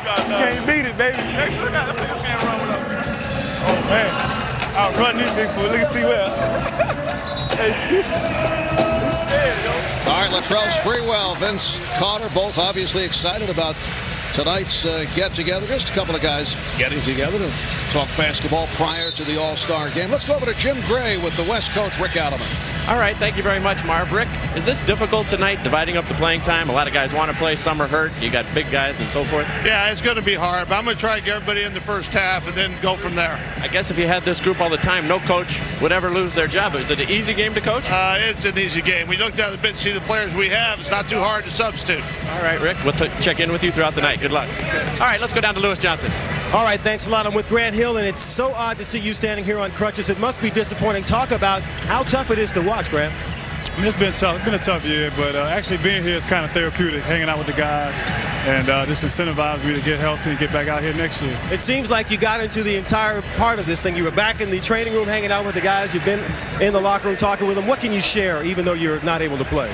You can't beat it, baby. Oh, man. I'll run these big fools. Look and see well. All right, Latrell Sprewell, Vince Carter, both obviously excited about tonight's get-together. Just a couple of guys getting together to talk basketball prior to the All-Star game. Let's go over to Jim Gray with the West coach, Rick Alleman. All right, thank you very much, Marv. Rick, is this difficult tonight, dividing up the playing time? A lot of guys want to play, some are hurt. You got big guys and so forth. Yeah, it's going to be hard, but I'm going to try to get everybody in the first half and then go from there. I guess if you had this group all the time, no coach would ever lose their job. Is it an easy game to coach? It's an easy game. We looked at the bench, see the players we have. It's not too hard to substitute. All right, Rick, we'll check in with you throughout the night. Good luck. All right, let's go down to Lewis Johnson. All right, thanks a lot. I'm with Grant Hill, and it's so odd to see you standing here on crutches. It must be disappointing. Talk about how tough it is to watch, Grant. It's been tough. It's been a tough year, but actually being here is kind of therapeutic, hanging out with the guys, and this incentivized me to get healthy and get back out here next year. It seems like you got into the entire part of this thing. You were back in the training room hanging out with the guys. You've been in the locker room talking with them. What can you share, even though you're not able to play?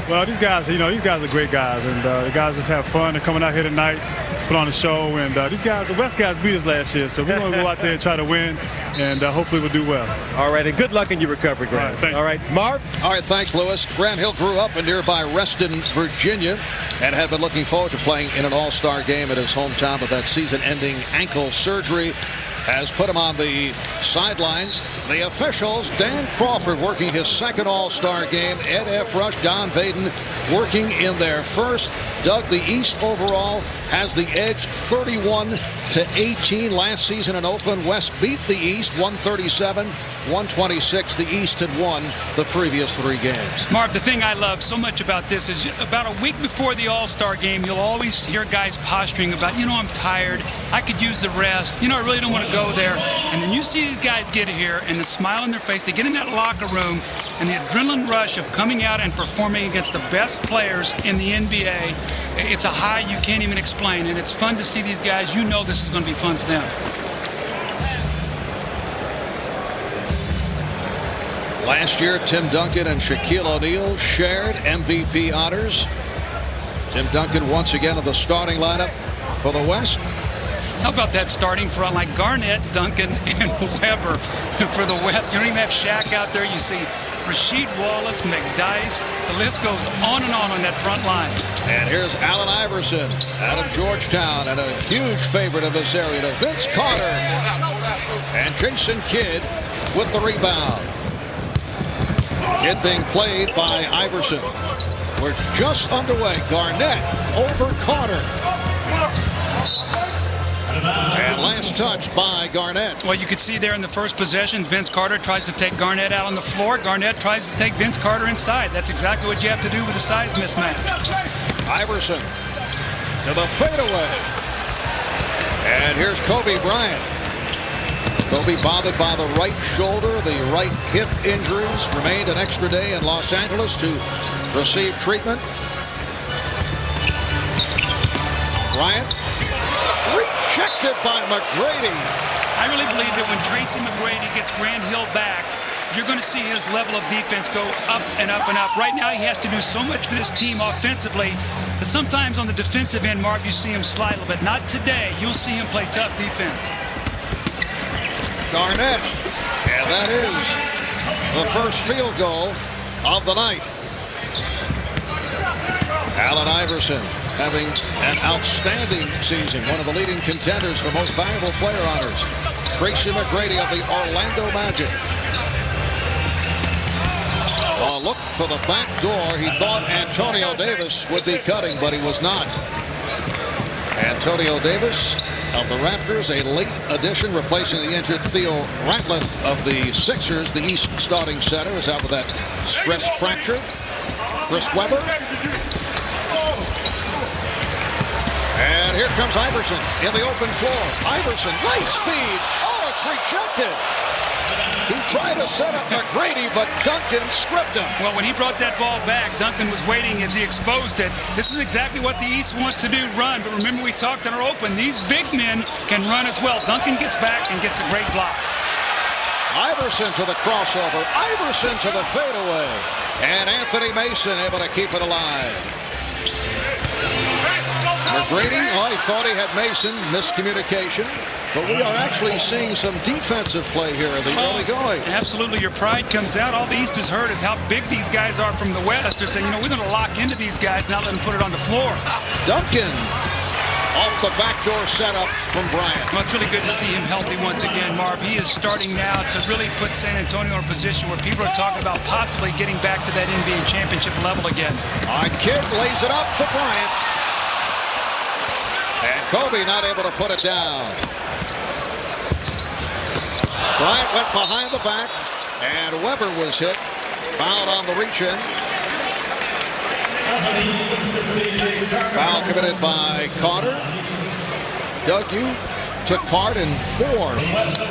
Well, these guys are great guys, and the guys just have fun. They're coming out here tonight, put on a show, and these guys, the West guys beat us last year, so we're going to go out there and try to win, and hopefully we'll do well. All right, and good luck in your recovery, Grant. All right, Marv? All right, thanks, Lewis. Grant Hill grew up in nearby Reston, Virginia, and had been looking forward to playing in an All-Star game at his hometown, but that season-ending ankle surgery has put him on the sidelines. The officials, Dan Crawford working his second All-Star game, Ed F. Rush, Don Vaden working in their first. Doug, the East overall has the edge 31-18 last season in Oakland. West beat the East 137-126. The East had won the previous 3 games. Marv, the thing I love so much about this is about a week before the All-Star game, you'll always hear guys posturing about, I'm tired, I could use the rest, I really don't want to go there. And then you see these guys get here and the smile on their face, they get in that locker room and the adrenaline rush of coming out and performing against the best players in the NBA. It's a high you can't even explain, and it's fun to see these guys. This is going to be fun for them. Last year, Tim Duncan and Shaquille O'Neal shared MVP honors. Tim Duncan once again in the starting lineup for the West. How about that starting front like Garnett, Duncan, and Weber for the West? You don't even have Shaq out there. You see Rasheed Wallace, McDyess. The list goes on and on that front line. And here's Allen Iverson out of Georgetown, and a huge favorite of this area to Vince Carter. And Jason Kidd with the rebound. Kidd being played by Iverson. We're just underway. Garnett over Carter. And last touch by Garnett. Well, you could see there in the first possessions, Vince Carter tries to take Garnett out on the floor. Garnett tries to take Vince Carter inside. That's exactly what you have to do with a size mismatch. Iverson to the fadeaway. And here's Kobe Bryant. Kobe bothered by the right shoulder. The right hip injuries. Remained an extra day in Los Angeles to receive treatment. Bryant. Rejected by McGrady. I really believe that when Tracy McGrady gets Grant Hill back, you're going to see his level of defense go up and up and up. Right now, he has to do so much for this team offensively that sometimes on the defensive end, Marv, you see him slide a little bit. Not today. You'll see him play tough defense. Garnett. And that is the first field goal of the night. Allen Iverson having an outstanding season, one of the leading contenders for most valuable player honors. Tracy McGrady of the Orlando Magic. A look for the back door. He thought Antonio Davis would be cutting, but he was not. Antonio Davis of the Raptors, a late addition, replacing the injured Theo Ratliff of the Sixers. The East starting center is out with that stress fracture. Chris Webber. And here comes Iverson in the open floor. Iverson, nice feed. Oh, it's rejected. He tried to set up McGrady, but Duncan stripped him. Well, when he brought that ball back, Duncan was waiting as he exposed it. This is exactly what the East wants to do, run. But remember, we talked in our open, these big men can run as well. Duncan gets back and gets a great block. Iverson to the crossover. Iverson to the fadeaway. And Anthony Mason able to keep it alive. McGrady, he thought he had Mason. Miscommunication. But we are actually seeing some defensive play here in the early going. Absolutely, your pride comes out. All the East has heard is how big these guys are from the West. They're saying, we're going to lock into these guys, not let them put it on the floor. Duncan off the backdoor setup from Bryant. Well, it's really good to see him healthy once again, Marv. He is starting now to really put San Antonio in a position where people are talking about possibly getting back to that NBA championship level again. Kidd lays it up for Bryant. And Kobe not able to put it down. Bryant went behind the back, and Weber was hit. Fouled on the reach-in. Foul committed by Carter. Doug, you took part in 4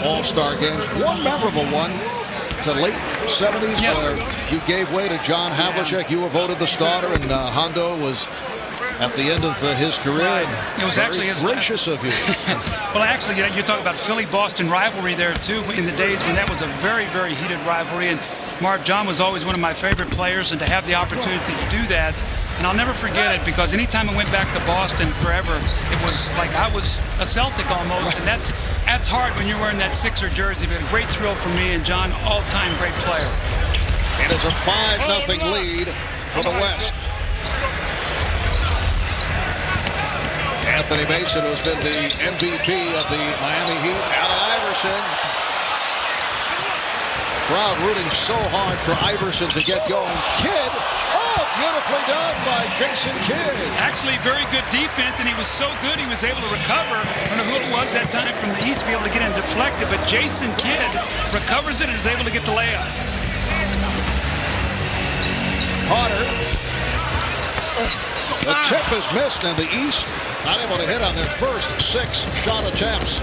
All-Star games. One memorable one. The late 70s, yes, where you gave way to John Havlicek. You were voted the starter, and Hondo was at the end of his career. Right. It was actually gracious of you. Well, actually, you're talking about Philly-Boston rivalry there, too, in the days when that was a very, very heated rivalry. And Marv, John was always one of my favorite players, and to have the opportunity to do that, and I'll never forget it, because anytime I went back to Boston forever, it was like I was a Celtic almost, and that's hard when you're wearing that Sixer jersey. But a great thrill for me and John, all-time great player. It is a 5-0 lead for the West. Anthony Mason, who's been the MVP of the Miami Heat. Allen Iverson. Crowd rooting so hard for Iverson to get going. Kidd. Beautifully done by Jason Kidd. Actually, very good defense, and he was so good he was able to recover. I don't know who it was that time from the East to be able to get him deflected, but Jason Kidd recovers it and is able to get the layup. Carter. The tip is missed, and the East not able to hit on their first 6 shot attempts.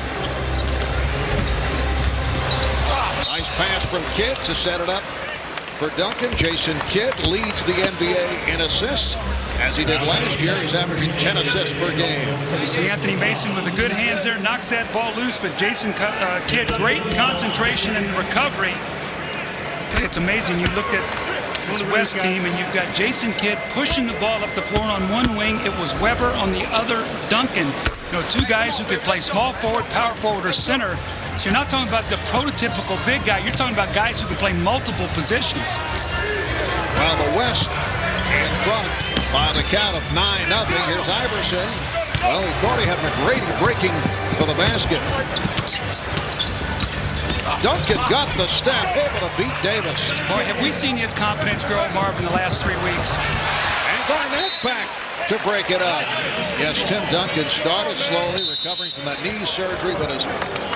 Nice pass from Kidd to set it up for Duncan. Jason Kidd leads the NBA in assists, as he did last year. He's averaging 10 assists per game. You see Anthony Mason with the good hands there, knocks that ball loose, but Jason Kidd, great concentration and recovery. It's amazing. You looked at this West team, and you've got Jason Kidd pushing the ball up the floor on one wing. It was Weber on the other, Duncan. 2 guys who could play small forward, power forward, or center. So you're not talking about the prototypical big guy. You're talking about guys who can play multiple positions. Well, the West in front by the count of 9-0. Here's Iverson. Well, he thought he had McGrady breaking for the basket. Duncan got the step, able to beat Davis. Boy, have we seen his confidence grow, Marv, in the last 3 weeks. And Barnett back to break it up. Yes, Tim Duncan started slowly, recovering from that knee surgery, but has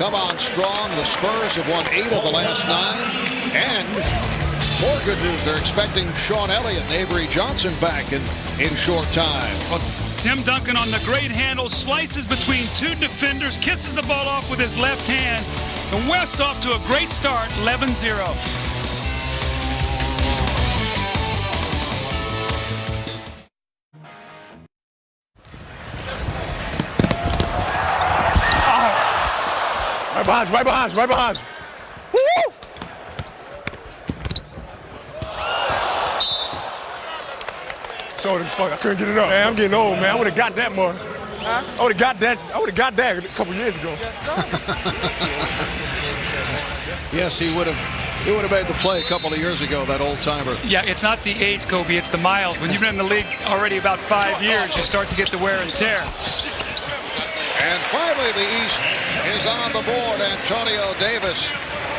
come on strong. The Spurs have won 8 of the last 9. And more good news, they're expecting Sean Elliott and Avery Johnson back in short time. Well, Tim Duncan on the great handle, slices between 2 defenders, kisses the ball off with his left hand. The West off to a great start, 11-0. Right behind you. Woo! So this fuck, I couldn't get it up. Man, I'm getting old, man. I would have got that more. Huh? I would have got that a couple years ago. Yes, he would have made the play a couple of years ago, that old timer. Yeah, it's not the age, Kobe, it's the miles. When you've been in the league already about 5 years, you start to get the wear and tear. And finally, the East is on the board. Antonio Davis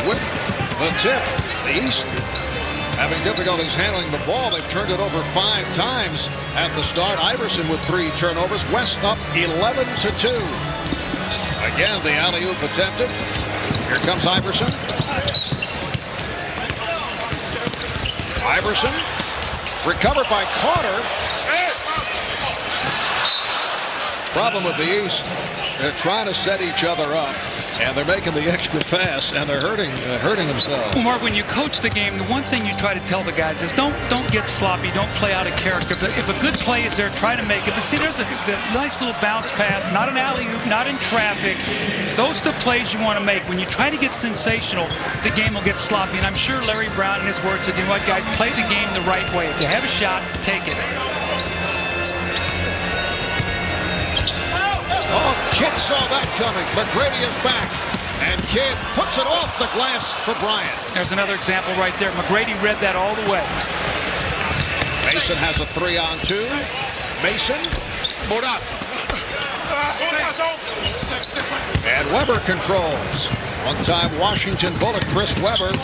with the tip. The East having difficulties handling the ball. They've turned it over 5 times at the start. Iverson with 3 turnovers. West up 11-2. Again, the alley-oop attempted. Here comes Iverson. Iverson recovered by Carter. Problem with the East, they're trying to set each other up, and they're making the extra pass, and they're hurting themselves. Well, Mark, when you coach the game, the one thing you try to tell the guys is don't get sloppy, don't play out of character. But if a good play is there, try to make it. But see, there's a nice little bounce pass, not an alley-oop, not in traffic. Those are the plays you want to make. When you try to get sensational, the game will get sloppy. And I'm sure Larry Brown in his words said, you know what, guys, play the game the right way. If you have a shot, take it. Kidd saw that coming. McGrady is back. And Kidd puts it off the glass for Bryant. There's another example right there. McGrady read that all the way. Mason has a 3-on-2. Mason. And Weber controls. One-time Washington bullet, Chris Weber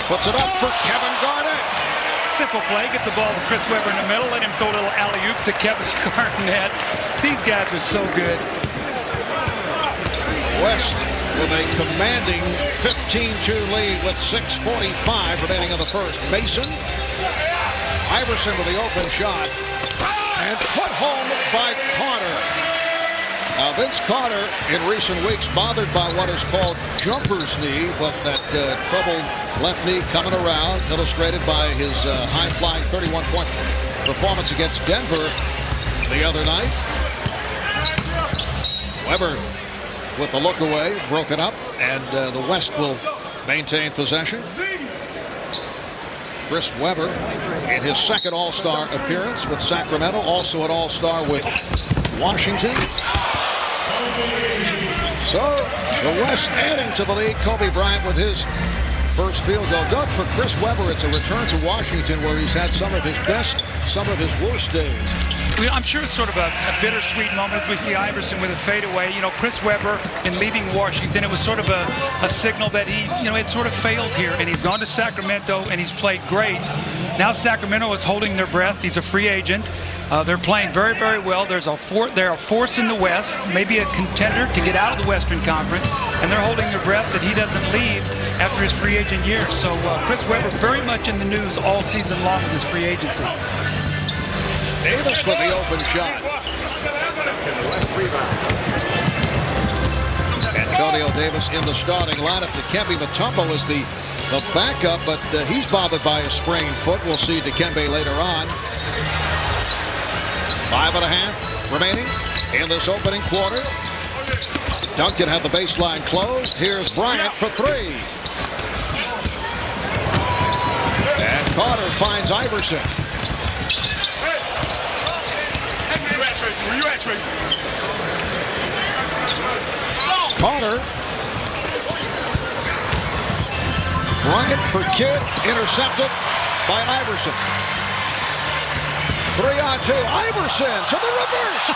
puts it up for Kevin Garnett. Simple play. Get the ball to Chris Weber in the middle. Let him throw a little alley-oop to Kevin Garnett. These guys are so good. West with a commanding 15-2 lead with 6:45 remaining in the first. Mason. Iverson with the open shot. And put home by Carter. Now, Vince Carter in recent weeks bothered by what is called jumper's knee, but that troubled left knee coming around, illustrated by his high-flying 31-point performance against Denver the other night. Weber with the look away, broken up, and the West will maintain possession. Chris Weber in his second All-Star appearance with Sacramento, also an All-Star with Washington. So the West adding to the lead. Kobe Bryant with his first field goal. Doug, for Chris Weber, it's a return to Washington where he's had some of his best, some of his worst days. I'm sure it's sort of a bittersweet moment as we see Iverson with a fadeaway. You know, Chris Weber, in leaving Washington, it was sort of a signal that he, had sort of failed here. And he's gone to Sacramento, and he's played great. Now Sacramento is holding their breath. He's a free agent. They're playing very, very well. They're a force in the West, maybe a contender to get out of the Western Conference, and they're holding their breath that he doesn't leave after his free agent year. So Chris Weber very much in the news all season long with his free agency. Davis with the open shot. Antonio Davis in the starting lineup. Dikembe Mutombo is the backup, but he's bothered by a sprained foot. We'll see Dikembe later on. 5.5 remaining in this opening quarter. Duncan had the baseline closed. Here's Bryant for three. And Carter finds Iverson. Where you at, Tracy? Carter. Bryant for Kidd, intercepted by Iverson. 3-on-2. Iverson to the reverse.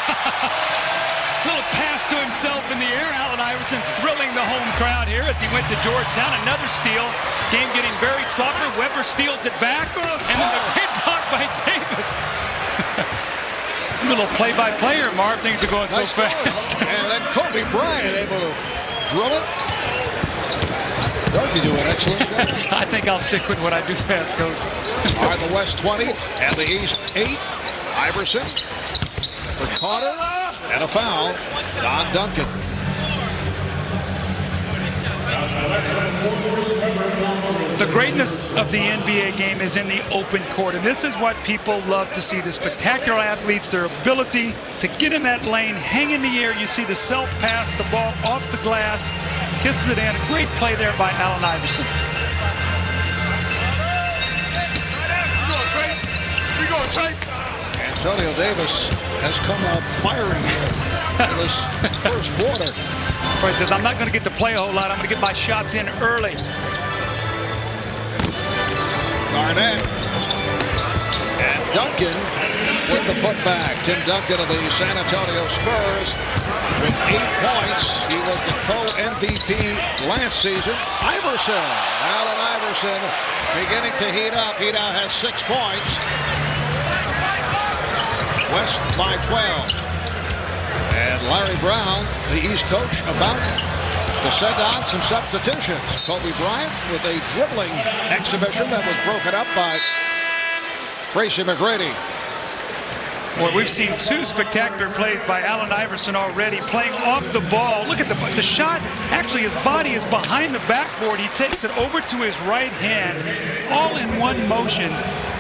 Little pass to himself in the air. Allen Iverson thrilling the home crowd here as he went to Georgetown. Another steal. Game getting very sloppy. Weber steals it back. And then the hit block by Davis. Little play-by-play here, Marv. Things are going so fast. And then Kobe Bryant able to drill it. Don't you do an excellent job? I think I'll stick with what I do best, Coach. All right, the West 20 and the East 8. Iverson for Carter. And a foul on Duncan. The greatness of the NBA game is in the open court, and this is what people love to see. The spectacular athletes, their ability to get in that lane, hang in the air. You see the self-pass, the ball off the glass, kisses it in. A great play there by Allen Iverson. Antonio Davis has come out firing here in this first quarter. He says, I'm not going to get to play a whole lot. I'm going to get my shots in early. Garnett. And Duncan with the putback. Tim Duncan of the San Antonio Spurs with 8 points. He was the co-MVP last season. Iverson. Allen Iverson beginning to heat up. He now has 6 points. West by 12. And Larry Brown, the East coach, about to send on some substitutions. Kobe Bryant with a dribbling exhibition that was broken up by Tracy McGrady. Well, we've seen 2 spectacular plays by Allen Iverson already, playing off the ball. Look at the shot. Actually, his body is behind the backboard. He takes it over to his right hand, all in one motion.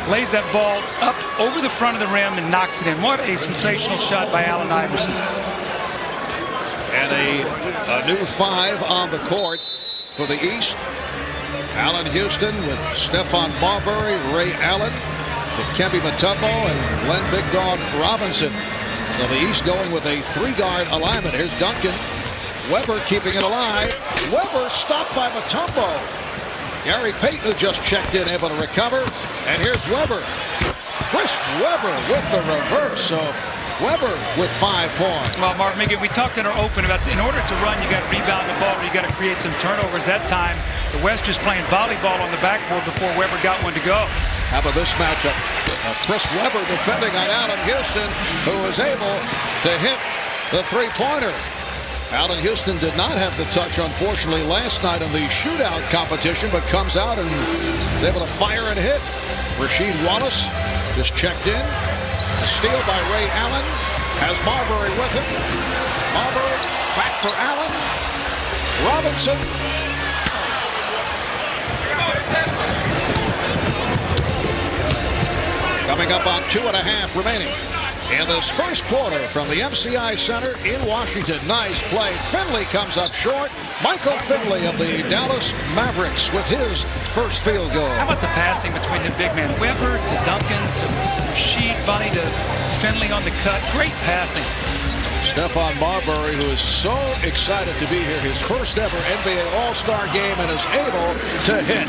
Lays that ball up over the front of the rim and knocks it in. What a sensational shot by Allen Iverson. And a new 5 on the court for the East. Allen Houston with Stephon Marbury, Ray Allen, Dikembe Mutombo, and Len Big Dog Robinson. So the East going with a 3-guard alignment. Here's Duncan. Weber keeping it alive. Weber stopped by Mutombo. Gary Payton, who just checked in, able to recover. And here's Weber. Chris Weber with the reverse. So Weber with 5 points. Well, Mark Megan, we talked in our open about in order to run, you got to rebound the ball, or you got to create some turnovers. That time, the West just playing volleyball on the backboard before Weber got one to go. How about this matchup? Chris Weber defending on Allen Houston, who was able to hit the 3-pointer. Allen Houston did not have the touch, unfortunately, last night in the shootout competition, but comes out and is able to fire and hit. Rasheed Wallace just checked in. A steal by Ray Allen. Has Marbury with him. Marbury back for Allen. Robinson. Coming up on 2.5 remaining in this first quarter from the MCI Center in Washington. Nice play. Finley comes up short. Michael Finley of the Dallas Mavericks with his first field goal. How about the passing between the big men? Weber to Duncan to Rasheed, Funny to Finley on the cut. Great passing. Stephon Marbury, who is so excited to be here, his first ever NBA All-Star game, and is able to hit.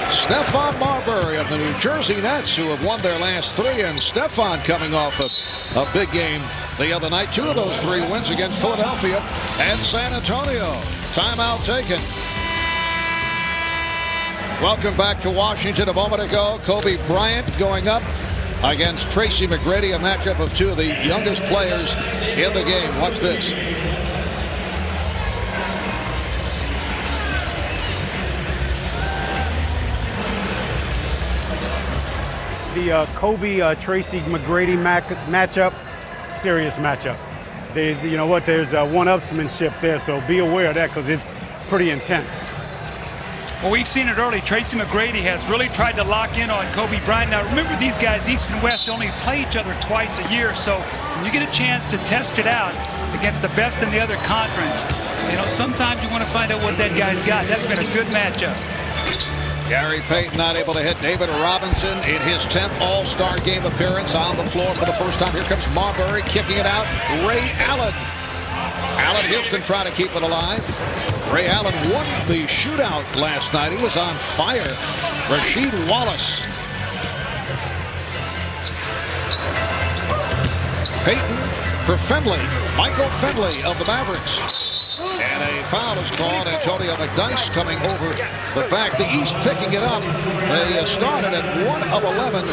Stephon Marbury of the New Jersey Nets, who have won their last 3, and Stephon coming off a big game the other night. 2 of those 3 wins against Philadelphia and San Antonio. Timeout taken. Welcome back to Washington. A moment ago, Kobe Bryant going up against Tracy McGrady, a matchup of 2 of the youngest players in the game. Watch this. The Kobe-Tracy McGrady matchup, serious matchup. You know what, there's one-upsmanship there, so be aware of that because it's pretty intense. Well, we've seen it early. Tracy McGrady has really tried to lock in on Kobe Bryant. Now, remember, these guys, East and West, only play each other twice a year. So when you get a chance to test it out against the best in the other conference, you know, sometimes you want to find out what that guy's got. That's been a good matchup. Gary Payton not able to hit David Robinson in his 10th All-Star game appearance on the floor for the first time. Here comes Marbury kicking it out. Ray Allen. Allen Houston trying to keep it alive. Ray Allen won the shootout last night. He was on fire. Rasheed Wallace. Payton for Finley. Michael Finley of the Mavericks. And a foul is called. Antonio McDyess coming over the back. The East picking it up. They started at 1 of 11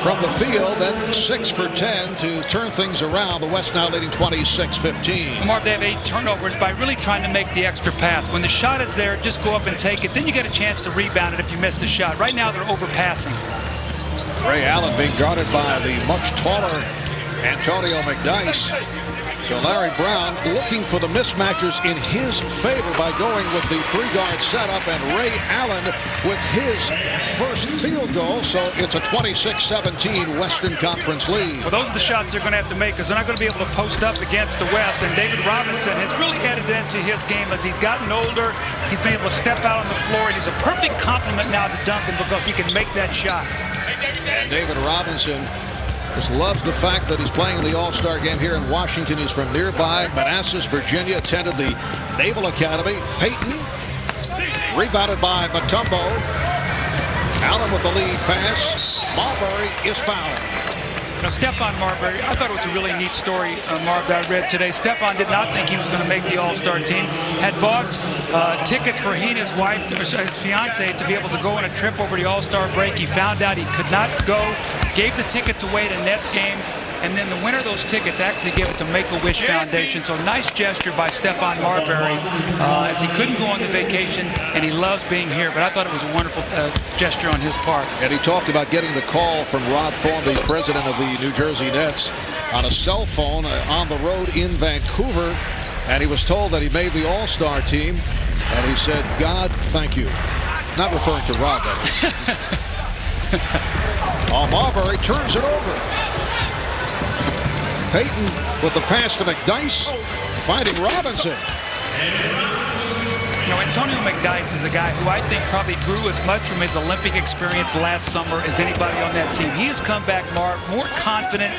from the field, then 6 for 10 to turn things around. The West now leading 26-15. Mark, they have 8 turnovers by really trying to make the extra pass. When the shot is there, just go up and take it. Then you get a chance to rebound it if you miss the shot. Right now, they're overpassing. Ray Allen being guarded by the much taller Antonio McDyess. So Larry Brown looking for the mismatches in his favor by going with the 3-guard setup, and Ray Allen with his first field goal. So it's a 26-17 Western Conference lead. Well, those are the shots they're going to have to make because they're not going to be able to post up against the West. And David Robinson has really added that to his game as he's gotten older. He's been able to step out on the floor. He's a perfect complement now to Duncan because he can make that shot. And David Robinson just loves the fact that he's playing the All-Star game here in Washington. He's from nearby Manassas, Virginia, attended the Naval Academy. Payton, rebounded by Mutombo. Allen with the lead pass. Marbury is fouled. Now, Stephon Marbury, I thought it was a really neat story, Marv, that I read today. Stephon did not think he was going to make the All-Star team. Had bought tickets for he and his wife, or his fiance, to be able to go on a trip over the All-Star break. He found out he could not go, gave the tickets away to Nets game, and then the winner of those tickets actually gave it to Make-A-Wish Foundation. So nice gesture by Stephon Marbury as he couldn't go on the vacation, and he loves being here. But I thought it was a wonderful gesture on his part. And he talked about getting the call from Rod Thorne, the president of the New Jersey Nets, on a cell phone on the road in Vancouver. And he was told that he made the All-Star team. And he said, God, thank you. Not referring to Rod, though. Marbury turns it over. Payton with the pass to McDyess, finding Robinson. Antonio McDyess is a guy who I think probably grew as much from his Olympic experience last summer as anybody on that team. He has come back more confident.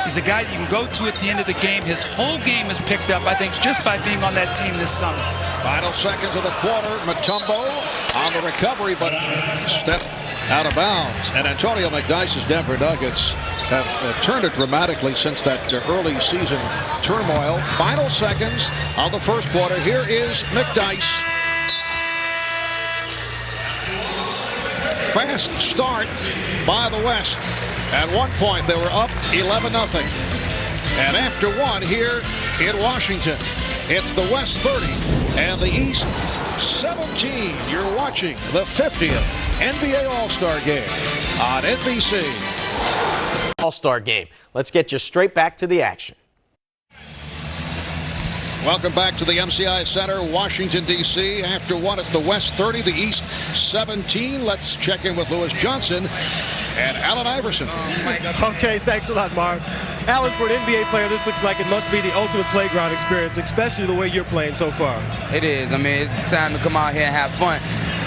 He's a guy that you can go to at the end of the game. His whole game is picked up, I think, just by being on that team this summer. Final seconds of the quarter. Mutombo on the recovery, but step out of bounds. And Antonio McDyess's Denver Nuggets have turned it dramatically since that early season turmoil. Final seconds of the first quarter. Here is McDyess. Fast start by the West. At one point, they were up 11-0. And after one here in Washington, it's the West 30 and the East 17. You're watching the 50th NBA All-Star Game on NBC. All-Star Game. Let's get you straight back to the action. Welcome back to the MCI Center, Washington, D.C. After one, it's the West 30, the East 17. Let's check in with Lewis Johnson and Allen Iverson. Okay, thanks a lot, Marv. Allen, for an NBA player, this looks like it must be the ultimate playground experience, especially the way you're playing so far. It is. I mean, it's time to come out here and have fun.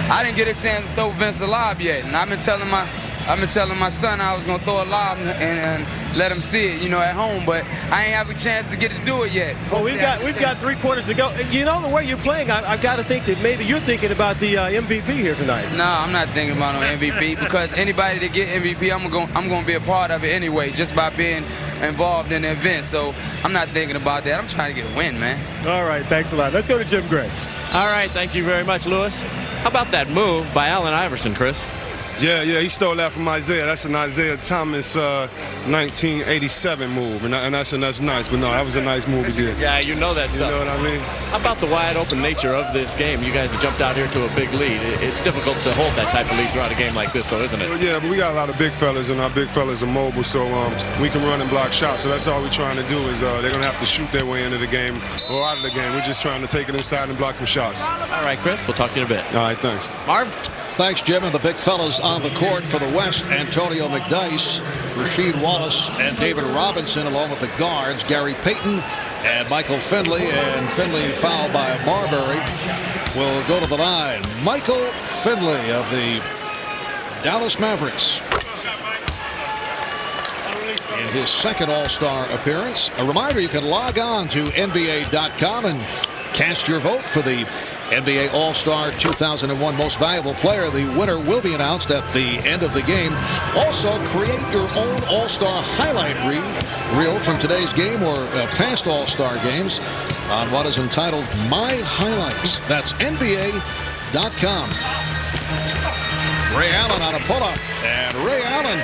I didn't get a chance to throw Vince a lob yet, and I've been telling my son I was gonna throw a lob and let him see it, at home. But I ain't have a chance to get to do it yet. Well, we've got 3 quarters to go. The way you're playing, I've got to think that maybe you're thinking about the MVP here tonight. No, I'm not thinking about no MVP because anybody that get MVP, I'm gonna be a part of it anyway, just by being involved in the event. So I'm not thinking about that. I'm trying to get a win, man. All right, thanks a lot. Let's go to Jim Gray. All right, thank you very much, Lewis. How about that move by Allen Iverson, Chris? Yeah, he stole that from Isaiah. That's an Isaiah Thomas 1987 move, and that's nice. But no, that was a nice move he did. Yeah, you know that stuff. You know what I mean? How about the wide open nature of this game? You guys have jumped out here to a big lead. It's difficult to hold that type of lead throughout a game like this, though, isn't it? Well, yeah, but we got a lot of big fellas, and our big fellas are mobile, so we can run and block shots. So that's all we're trying to do is they're going to have to shoot their way into the game or out of the game. We're just trying to take it inside and block some shots. All right, Chris, we'll talk to you in a bit. All right, thanks. Marv? Thanks, Jim. And the big fellas on the court for the West, Antonio McDyess, Rasheed Wallace, and David Robinson, along with the guards, Gary Payton and Michael Finley. And Finley fouled by Marbury will go to the line. Michael Finley of the Dallas Mavericks in his second All-Star appearance. A reminder, you can log on to NBA.com and cast your vote for the NBA All-Star 2001 Most Valuable Player. The winner will be announced at the end of the game. Also, create your own All-Star highlight reel from today's game or past All-Star games on what is entitled My Highlights. That's NBA.com. Ray Allen on a pull-up, and Ray Allen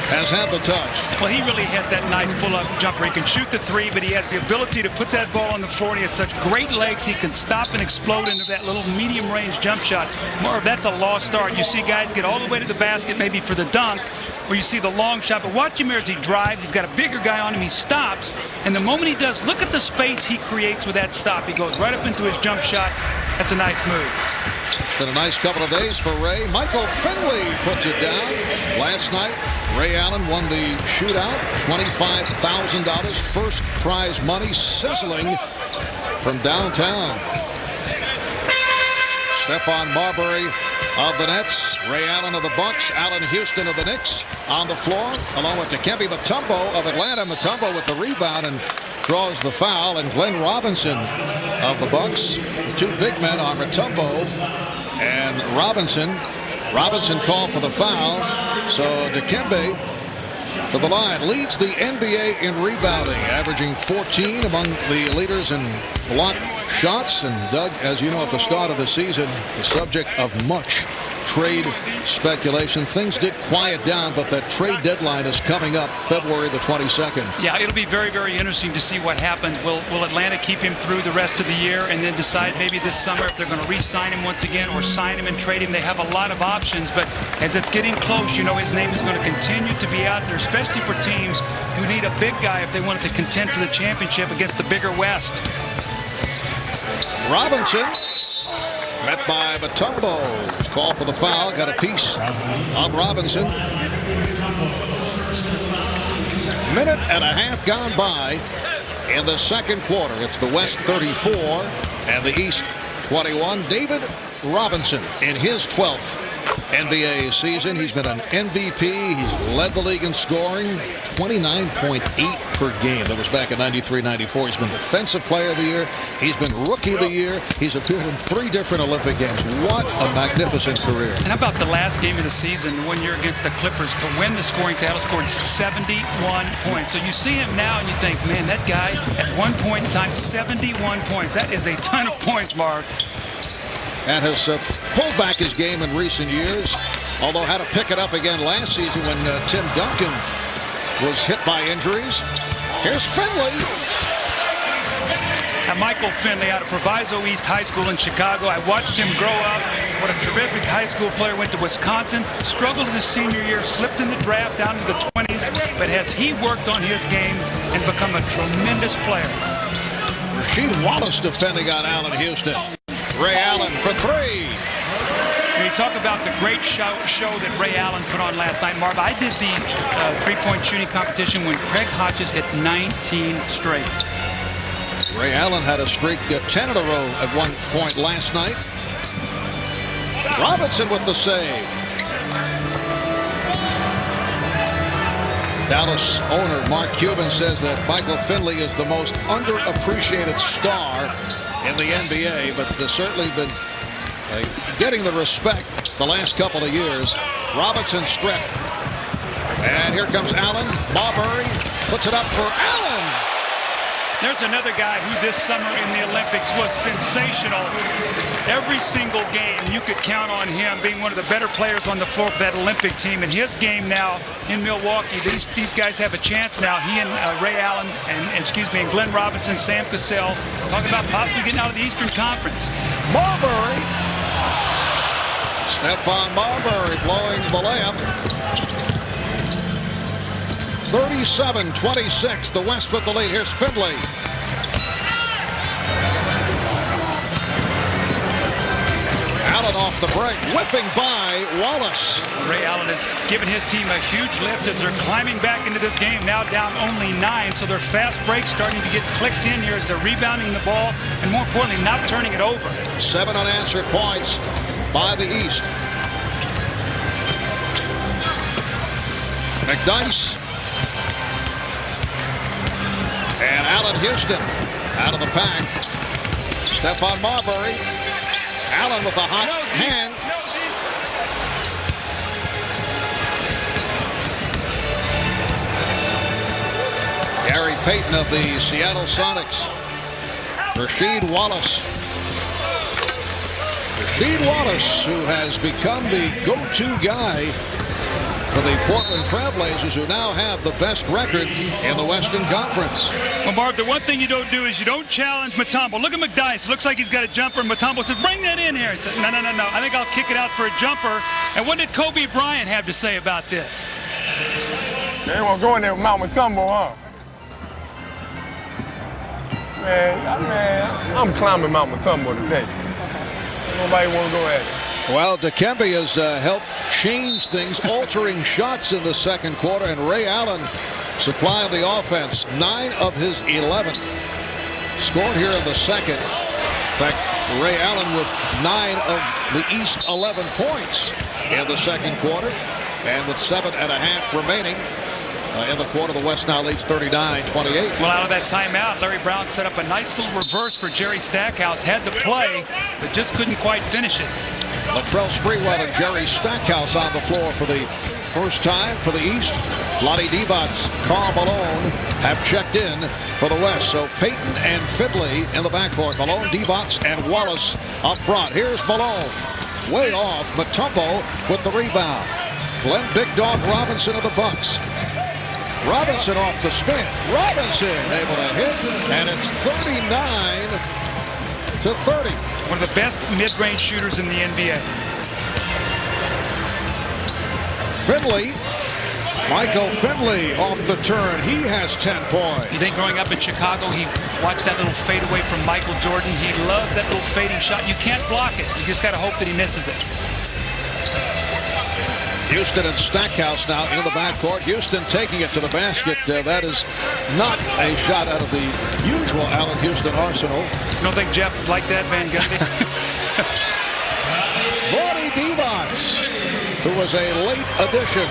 has had the touch. Well, he really has that nice pull-up jumper. He can shoot the 3, but he has the ability to put that ball on the floor. He has such great legs. He can stop and explode into that little medium-range jump shot. Marv, that's a lost start. You see guys get all the way to the basket, maybe for the dunk, or you see the long shot. But watch him here as he drives. He's got a bigger guy on him. He stops, and the moment he does, look at the space he creates with that stop. He goes right up into his jump shot. That's a nice move. Been a nice couple of days for Ray. Michael Finley puts it down. Last night, Ray Allen won the shootout. $25,000 first prize money sizzling from downtown. Stephon Marbury of the Nets, Ray Allen of the Bucks, Allen Houston of the Knicks on the floor, along with Dikembe Mutombo of Atlanta. Mutombo with the rebound and draws the foul, and Glenn Robinson of the Bucks. Two big men on Mutombo and Robinson. Robinson called for the foul, so Dikembe to the line. Leads the NBA in rebounding, averaging 14 among the leaders in block shots. And Doug, as you know, at the start of the season, the subject of much trade speculation. Things did quiet down, but that trade deadline is coming up February the 22nd. Yeah, it'll be very, very interesting to see what happens. Will Atlanta keep him through the rest of the year and then decide maybe this summer if they're going to re-sign him once again or sign him and trade him? They have a lot of options, but as it's getting close, you know, his name is going to continue to be out there, especially for teams who need a big guy if they wanted to contend for the championship against the bigger West. Robinson met by Mutombo. Call for the foul. Got a piece on Robinson. Minute and a half gone by in the second quarter. It's the West 34 and the East 21. David Robinson in his 12th NBA season. He's been an MVP. He's led the league in scoring, 29.8 per game. That was back in 93-94. He's been Defensive Player of the Year. He's been Rookie of the Year. He's appeared in 3 different Olympic Games. What a magnificent career. And how about the last game of the season, the 1 year against the Clippers, to win the scoring title, scored 71 points. So you see him now and you think, man, that guy at one point in time, 71 points. That is a ton of points, Marv. And has pulled back his game in recent years, although had to pick it up again last season when Tim Duncan was hit by injuries. Here's Finley. And Michael Finley out of Proviso East High School in Chicago. I watched him grow up. What a terrific high school player. Went to Wisconsin, struggled his senior year, slipped in the draft down to the 20s, but has he worked on his game and become a tremendous player. Rasheed Wallace defending on Allen Houston. Ray Allen for 3. When you talk about the great show that Ray Allen put on last night, Marv, I did the three-point shooting competition when Craig Hodges hit 19 straight. Ray Allen had a streak 10 in a row at one point last night. Robinson with the save. Dallas owner Mark Cuban says that Michael Finley is the most underappreciated star in the NBA, but there's certainly been getting the respect the last couple of years. Robinson strip. And here comes Allen. Marbury puts it up for Allen. There's another guy who this summer in the Olympics was sensational. Every single game you could count on him being one of the better players on the floor for that Olympic team. And his game now in Milwaukee, these guys have a chance now. He and Ray Allen and Glenn Robinson, Sam Cassell, talking about possibly getting out of the Eastern Conference. Marbury. Stephon Marbury blowing the layup. 37-26, the West with the lead. Here's Finley. Allen off the break, whipping by Wallace. Ray Allen has given his team a huge lift as they're climbing back into this game, now down only 9. So their fast breaks starting to get clicked in here as they're rebounding the ball and, more importantly, not turning it over. 7 unanswered points by the East. McDyess. And Allen Houston out of the pack. Stephon Marbury. Allen with a hot hand. Gary Payton of the Seattle Sonics. Rasheed Wallace. Rasheed Wallace, who has become the go-to guy for the Portland Trailblazers, who now have the best record in the Western Conference. Well, Marv, the one thing you don't do is you don't challenge Mutombo. Look at McDyess. Looks like he's got a jumper. Mutombo says, bring that in here. He said, no. I think I'll kick it out for a jumper. And what did Kobe Bryant have to say about this? They won't go in there with Mount Mutombo, huh? Man, I'm climbing Mount Mutombo today. Nobody want to go at it. Well, Dikembe has helped change things, altering shots in the second quarter, and Ray Allen supplying the offense. 9 of his 11 scored here in the second. In fact, Ray Allen with 9 of the East 11 points in the second quarter, and with 7.5 remaining in the quarter, the West now leads 39-28. Well, out of that timeout, Larry Brown set up a nice little reverse for Jerry Stackhouse. Had the play, but just couldn't quite finish it. Latrell Sprewell and Jerry Stackhouse on the floor for the first time for the East. Lonnie Divac, Karl Malone have checked in for the West. So Payton and Finley in the backcourt. Malone, Divac, and Wallace up front. Here's Malone. Way off. Mutombo with the rebound. Glenn Big Dog Robinson of the Bucks. Robinson off the spin. Robinson able to hit, and it's 39-30. One of the best mid-range shooters in the NBA. Finley, Michael Finley off the turn. He has 10 points. You think growing up in Chicago, he watched that little fade away from Michael Jordan. He loves that little fading shot. You can't block it. You just got to hope that he misses it. Houston and Stackhouse now in the backcourt. Houston taking it to the basket. That is not a shot out of the usual Allen Houston arsenal. You don't think Jeff liked that, Van Gundy? Vaughn Devons, who was a late addition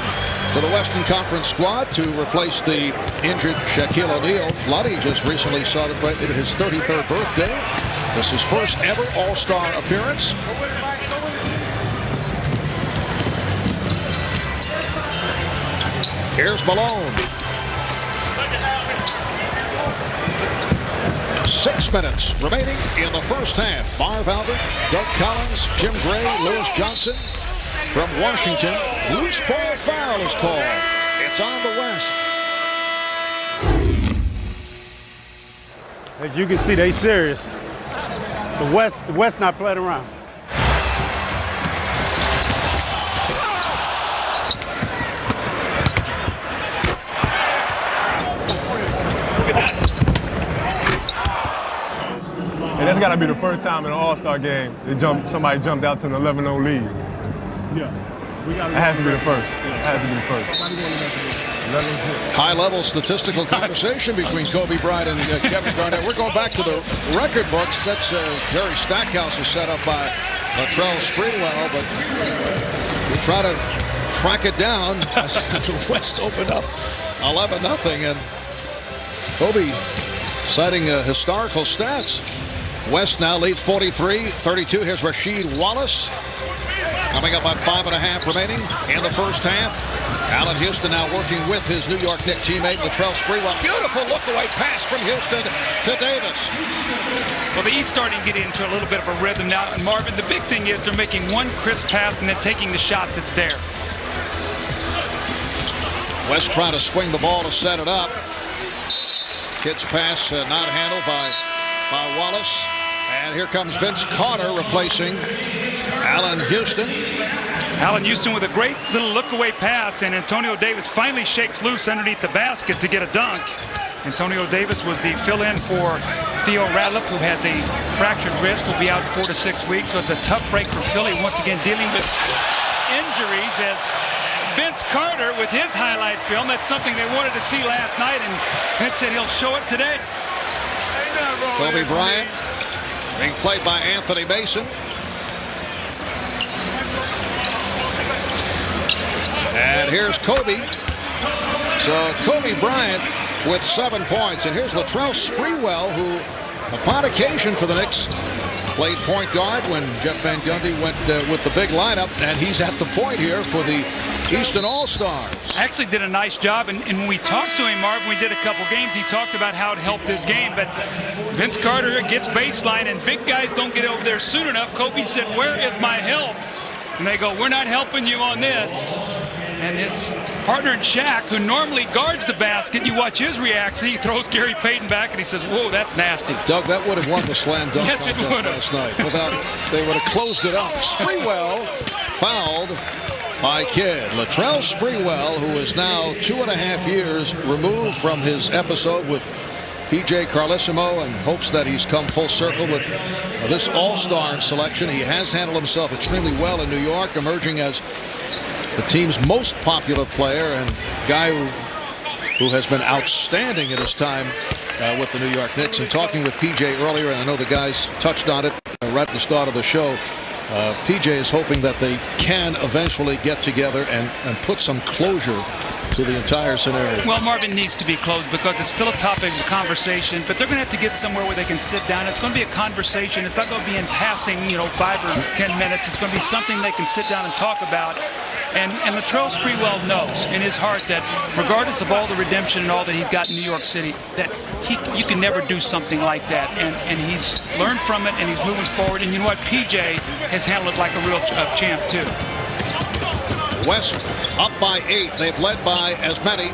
to the Western Conference squad to replace the injured Shaquille O'Neal. Vladdy just recently celebrated his 33rd birthday. This is his first ever All-Star appearance. Here's Malone. 6 minutes remaining in the first half. Marv Albert, Doug Collins, Jim Gray, Lewis Johnson from Washington. Loose ball foul is called. It's on the West. As you can see, they serious. The West not playing around. And that's got to be the first time in an All-Star game somebody jumped out to an 11-0 lead. Yeah. That has to be the first. It has to be the first. High-level statistical conversation between Kobe Bryant and Kevin Garnett. We're going back to the record books. That's Jerry Stackhouse is set up by Latrell Sprewell, but we'll try to track it down as the West opened up 11-0, and Kobe citing historical stats. West now leads 43-32. Here's Rasheed Wallace coming up on 5.5 remaining in the first half. Allen Houston now working with his New York Knicks teammate Latrell Sprewell. Beautiful look-away pass from Houston to Davis. Well, the East starting to get into a little bit of a rhythm now. And Marvin, the big thing is they're making one crisp pass and then taking the shot that's there. West trying to swing the ball to set it up. Kid's pass not handled by Wallace. And here comes Vince Carter replacing Allen Houston. Allen Houston with a great little look-away pass, and Antonio Davis finally shakes loose underneath the basket to get a dunk. Antonio Davis was the fill-in for Theo Radliff, who has a fractured wrist, will be out 4 to 6 weeks. So it's a tough break for Philly, once again dealing with injuries, as Vince Carter with his highlight film. That's something they wanted to see last night, and Vince said he'll show it today. Kobe Bryant being played by Anthony Mason. And here's Kobe. So Kobe Bryant with 7 points. And here's Latrell Sprewell, who upon occasion for the Knicks played point guard when Jeff Van Gundy went with the big lineup. And he's at the point here for the Eastern All-Stars. Actually did a nice job, and when we talked to him, Marv, we did a couple games, he talked about how it helped his game, but Vince Carter gets baseline, and big guys don't get over there soon enough. Kobe said, "Where is my help?" And they go, "We're not helping you on this." And his partner in Shaq, who normally guards the basket, you watch his reaction, he throws Gary Payton back, and he says, "Whoa, that's nasty." Doug, that would have won the slam dunk yes, it would have. Last night. They would have closed it up. Sprewell fouled by Kidd. Latrell Sprewell, who is now 2.5 years removed from his episode with P.J. Carlesimo, and hopes that he's come full circle with this All-Star selection. He has handled himself extremely well in New York, emerging as the team's most popular player and guy who has been outstanding in his time with the New York Knicks. And talking with P.J. earlier, and I know the guys touched on it right at the start of the show, P.J. is hoping that they can eventually get together and put some closure to the entire scenario. Well, Marvin needs to be closed because it's still a topic of conversation, but they're going to have to get somewhere where they can sit down. It's going to be a conversation. It's not going to be in passing, 5 or 10 minutes. It's going to be something they can sit down and talk about. And Latrell Sprewell knows in his heart that regardless of all the redemption and all that he's got in New York City, that you can never do something like that. And he's learned from it, and he's moving forward. And you know what? PJ has handled it like a real champ, too. West up by 8. They've led by as many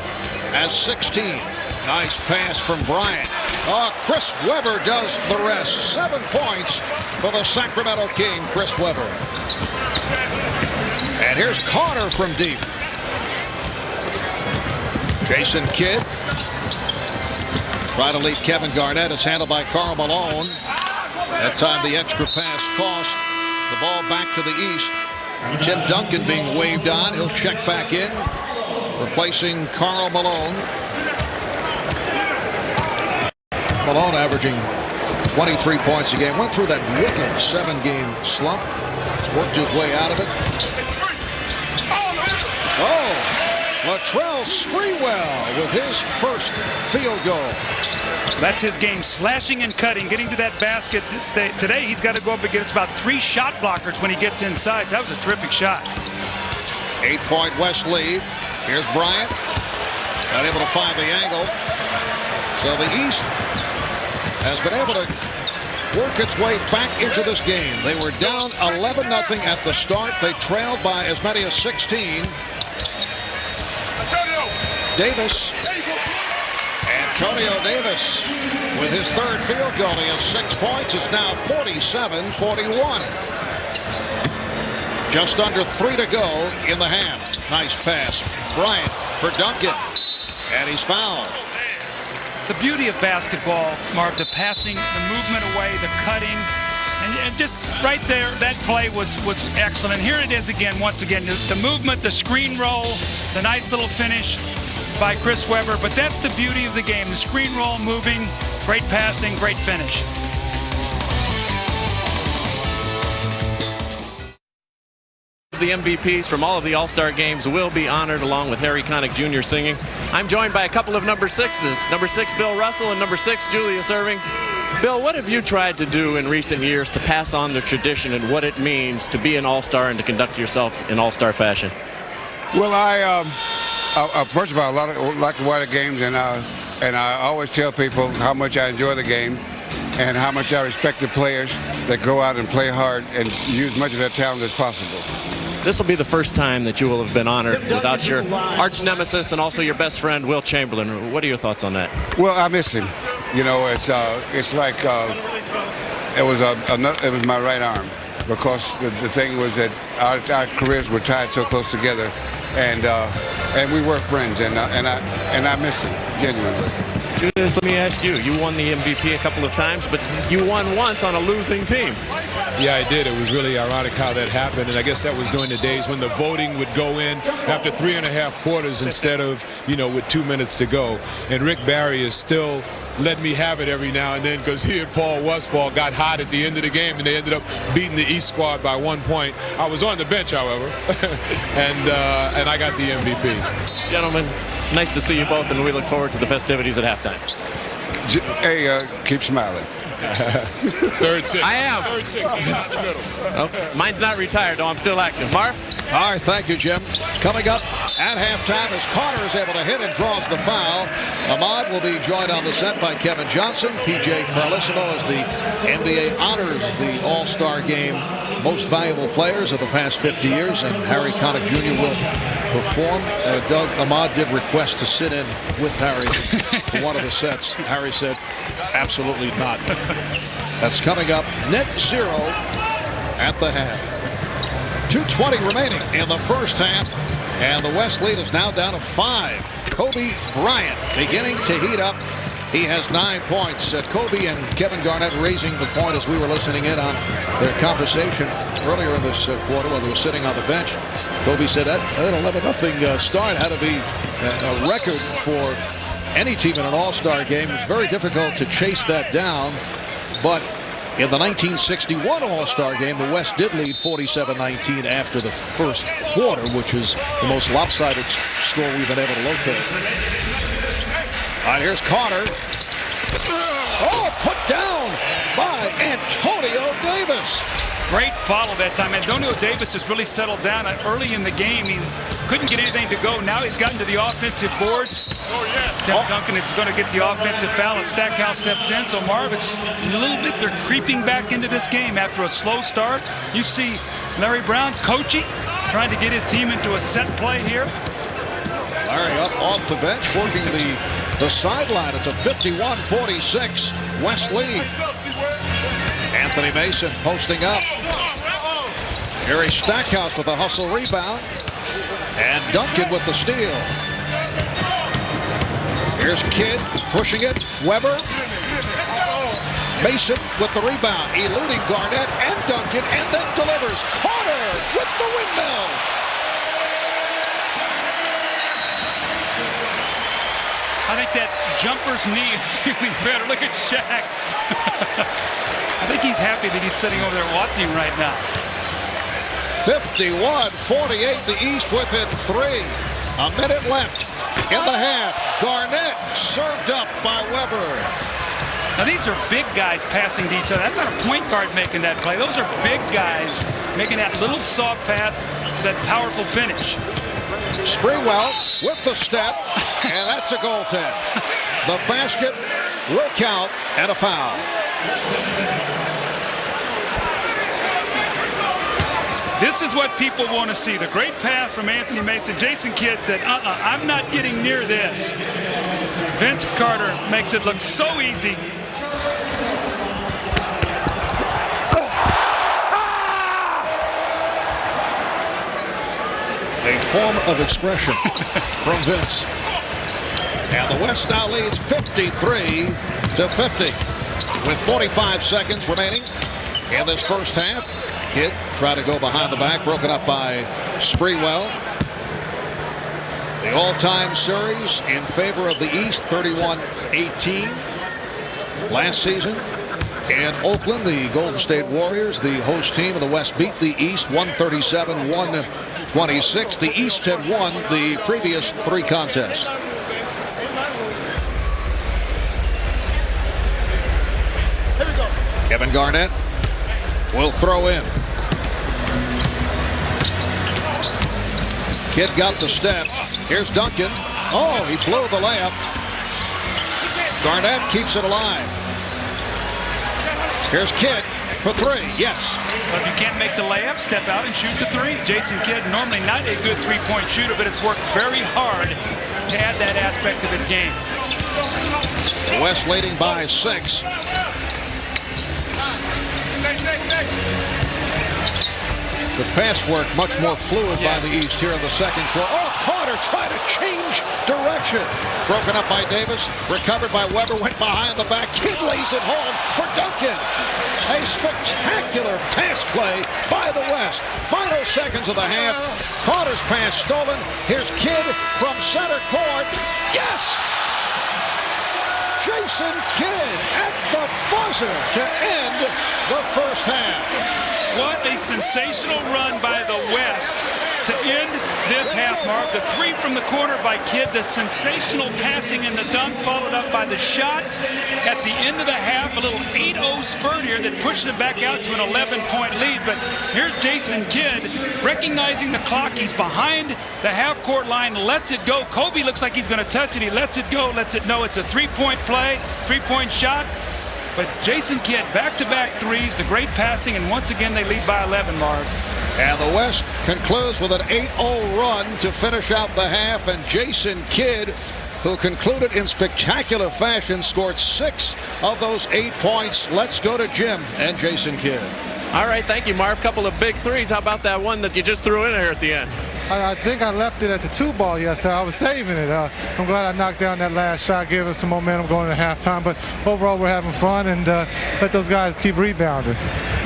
as 16. Nice pass from Bryant. Chris Webber does the rest. 7 points for the Sacramento King, Chris Webber. And here's Carter from deep. Jason Kidd trying to lead Kevin Garnett. It's handled by Karl Malone. That time the extra pass cost. The ball back to the East. Tim Duncan being waved on. He'll check back in, replacing Karl Malone. Malone averaging 23 points a game. Went through that wicked 7-game slump. He's worked his way out of it. Oh, Latrell Sprewell with his first field goal. That's his game, slashing and cutting, getting to that basket. Today he's got to go up against about 3 shot blockers when he gets inside. That was a terrific shot. 8-point West lead. Here's Bryant. Not able to find the angle. So the East has been able to work its way back into this game. They were down 11-0 at the start. They trailed by as many as 16. Davis. Antonio Davis with his third field goal. He has 6 points. It's now 47-41. Just under 3 to go in the half. Nice pass. Bryant for Duncan. And he's fouled. The beauty of basketball, Marv, the passing, the movement away, the cutting, and just right there, that play was excellent. Here it is again, once again, the movement, the screen roll, the nice little finish by Chris Webber. But that's the beauty of the game, the screen roll, moving, great passing, great finish. The MVPs from all of the All-Star games will be honored along with Harry Connick Jr. singing. I'm joined by a couple of number 6s. Number 6, Bill Russell, and number 6, Julius Erving. Bill, what have you tried to do in recent years to pass on the tradition and what it means to be an All-Star and to conduct yourself in All-Star fashion? Well, first of all, I like to watch the games, and I always tell people how much I enjoy the game and how much I respect the players that go out and play hard and use much of their talent as possible. This will be the first time that you will have been honored without your arch nemesis and also your best friend, Will Chamberlain. What are your thoughts on that? Well, I miss him. You know, it's like it was my right arm, because the thing was that our careers were tied so close together, and we were friends, and I miss him genuinely. Julius, let me ask you. You won the MVP a couple of times, but you won once on a losing team. Yeah, I did. It was really ironic how that happened, and I guess that was during the days when the voting would go in after 3.5 quarters instead of, with 2 minutes to go. And Rick Barry is still let me have it every now and then, because he and Paul Westphal got hot at the end of the game, and they ended up beating the East squad by 1 point. I was on the bench, however, and I got the MVP. Gentlemen, nice to see you both, and we look forward to the festivities at halftime. Hey, keep smiling. Third 6. I am. Third 6. He's not in the middle. Oh, mine's not retired, though. I'm still active. Marv? All right, thank you, Jim. Coming up at halftime as Carter is able to hit and draws the foul. Ahmad will be joined on the set by Kevin Johnson. P.J. Carlesimo as the NBA honors the All-Star Game most valuable players of the past 50 years, and Harry Connick Jr. will perform. Doug, Ahmad did request to sit in with Harry for one of the sets. Harry said, absolutely not. That's coming up. Net 0 at the half. 2:20 remaining in the first half, and the West lead is now down to 5. Kobe Bryant beginning to heat up. He has 9 points. Kobe and Kevin Garnett raising the point as we were listening in on their conversation earlier in this quarter when they were sitting on the bench. Kobe said that 11-0 start had to be a record for any team in an All-Star game. It's very difficult to chase that down, but in the 1961 All-Star game, the West did lead 47-19 after the first quarter, which is the most lopsided score we've been able to locate. All right, here's Carter. Oh, put down by Antonio Davis. Great follow that time. Antonio Davis has really settled down early in the game. He couldn't get anything to go. Now he's gotten to the offensive boards. Tim Duncan is going to get the offensive foul, and Stackhouse steps in. So Marv, it's a little bit, they're creeping back into this game after a slow start. You see Larry Brown coaching, trying to get his team into a set play here. Larry up off the bench, working the sideline. It's a 51-46 West lead. Anthony Mason posting up. Harry Stackhouse with a hustle rebound. And Duncan with the steal. Here's Kidd pushing it. Webber. Mason with the rebound, eluding Garnett and Duncan, and then delivers. Carter with the windmill. I think that jumper's knee is feeling better. Look at Shaq. I think he's happy that he's sitting over there watching right now. 51-48, the East within 3. A minute left in the half. Garnett served up by Weber. Now these are big guys passing to each other. That's not a point guard making that play. Those are big guys making that little soft pass, that powerful finish. Sprewell with the step, and that's a goaltend. The basket will count and a foul. This is what people want to see. The great pass from Anthony Mason. Jason Kidd said, I'm not getting near this. Vince Carter makes it look so easy. A form of expression from Vince. And the West now leads 53-50 with 45 seconds remaining in this first half. Kidd tried to go behind the back, broken up by Sprewell. The all-time series in favor of the East, 31-18 last season. In Oakland, the Golden State Warriors, the host team of the West, beat the East 137-126. The East had won the previous 3 contests. Kevin Garnett will throw in. Kidd got the step. Here's Duncan. Oh, he blew the layup. Garnett keeps it alive. Here's Kidd for 3. Yes. Well, if you can't make the layup, step out and shoot the 3. Jason Kidd, normally not a good three-point shooter, but has worked very hard to add that aspect of his game. The West leading by 6. The pass work much more fluid by the East here in the second quarter. Oh, Carter tried to change direction. Broken up by Davis. Recovered by Weber. Went behind the back. Kidd lays it home for Duncan. A spectacular pass play by the West. Final seconds of the half. Carter's pass stolen. Here's Kidd from center court. Yes! Jason Kidd at the buzzer to end the first half. What a sensational run by the West to end this half, Marv. The 3 from the corner by Kidd, the sensational passing and the dunk followed up by the shot at the end of the half. A little 8-0 spurt here that pushed it back out to an 11-point lead. But here's Jason Kidd recognizing the clock. He's behind the half-court line, lets it go. Kobe looks like he's going to touch it. He lets it go, lets it know it's a 3-point play, 3-point shot. But Jason Kidd, back-to-back threes, the great passing, and once again they lead by 11, Marv. And the West concludes with an 8-0 run to finish out the half. And Jason Kidd, who concluded in spectacular fashion, scored 6 of those 8 points. Let's go to Jim and Jason Kidd. All right, thank you, Marv. Couple of big threes. How about that one that you just threw in there at the end? I think I left it at the 2 ball yesterday. I was saving it. I'm glad I knocked down that last shot, gave us some momentum going into halftime. But overall, we're having fun, and let those guys keep rebounding.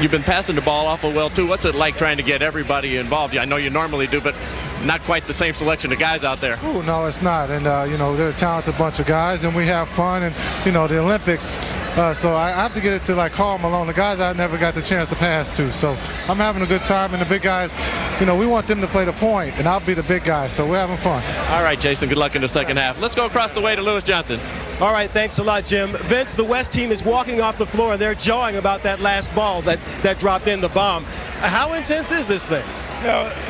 You've been passing the ball awful well, too. What's it like trying to get everybody involved? I know you normally do, but not quite the same selection of guys out there. Oh, no, it's not. And, they're a talented bunch of guys, and we have fun. And, the Olympics, so I have to get it to, like, Karl Malone, the guys I never got the chance to pass to. So I'm having a good time, and the big guys, we want them to play the point, and I'll be the big guy. So we're having fun. All right, Jason, good luck in the second half. Let's go across the way to Lewis Johnson. All right, thanks a lot, Jim. Vince, the West team is walking off the floor, and they're jawing about that last ball that dropped in, the bomb. How intense is this thing?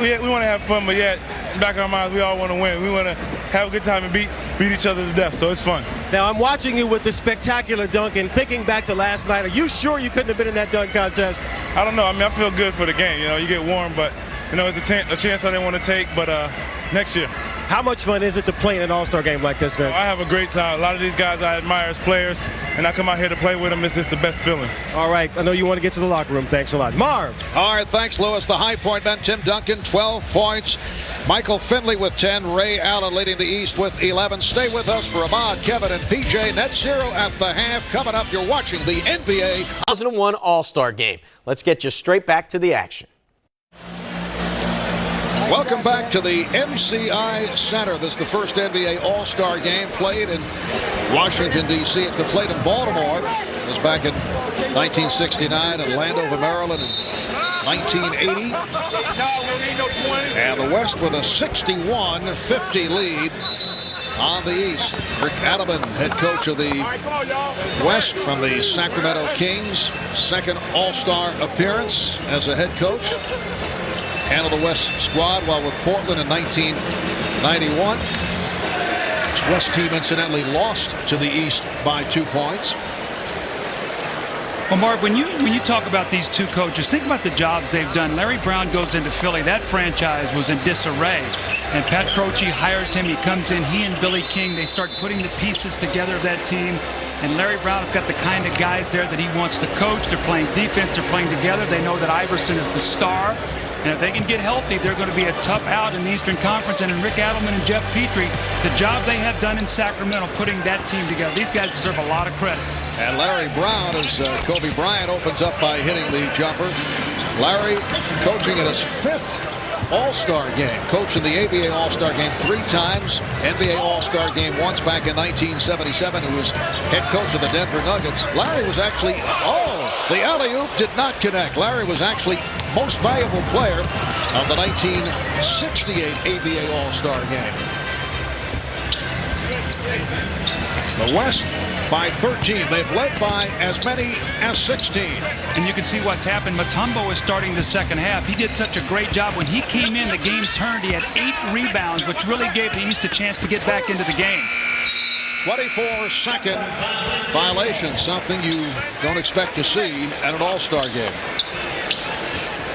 We want to have fun, but yet, in the back of our minds, we all want to win. We want to have a good time and beat each other to death, so it's fun. Now, I'm watching you with the spectacular dunk, and thinking back to last night, are you sure you couldn't have been in that dunk contest? I don't know. I feel good for the game. You get warm, but, it's a chance I didn't want to take, but next year. How much fun is it to play in an all-star game like this, man? I have a great time. A lot of these guys I admire as players, and I come out here to play with them. It's just the best feeling. All right, I know you want to get to the locker room. Thanks a lot. Marv. All right, thanks, Lewis. The high point man, Tim Duncan, 12 points. Michael Finley with 10. Ray Allen leading the East with 11. Stay with us for Ahmad, Kevin, and PJ. Net zero at the half. Coming up, you're watching the NBA 2001 All-Star Game. Let's get you straight back to the action. Welcome back to the MCI Center. This is the first NBA All-Star Game played in Washington, D.C. It's been played in Baltimore. It was back in 1969 in Landover, Maryland in 1980. And the West with a 61-50 lead on the East. Rick Adelman, head coach of the West from the Sacramento Kings. Second All-Star appearance as a head coach. Handled the West squad while with Portland in 1991. This West team incidentally lost to the East by 2 points. Well, Marv, when you talk about these two coaches, think about the jobs they've done. Larry Brown goes into Philly. That franchise was in disarray. And Pat Croce hires him. He comes in. He and Billy King, they start putting the pieces together of that team. And Larry Brown has got the kind of guys there that he wants to coach. They're playing defense. They're playing together. They know that Iverson is the star. And if they can get healthy, they're going to be a tough out in the Eastern Conference. And in Rick Adelman and Jeff Petrie, the job they have done in Sacramento putting that team together, these guys deserve a lot of credit. And Larry Brown, as Kobe Bryant opens up by hitting the jumper. Larry coaching in his 5th All-Star game. Coached in the ABA All-Star game 3 times. NBA All-Star game once back in 1977. He was head coach of the Denver Nuggets. Larry was actually, the alley-oop did not connect. Larry was actually most valuable player of the 1968 ABA All-Star game. The West by 13. They've led by as many as 16. And you can see what's happened. Mutombo is starting the second half. He did such a great job. When he came in, the game turned. He had 8 rebounds, which really gave the East a chance to get back into the game. 24-second violation, something you don't expect to see at an All-Star game.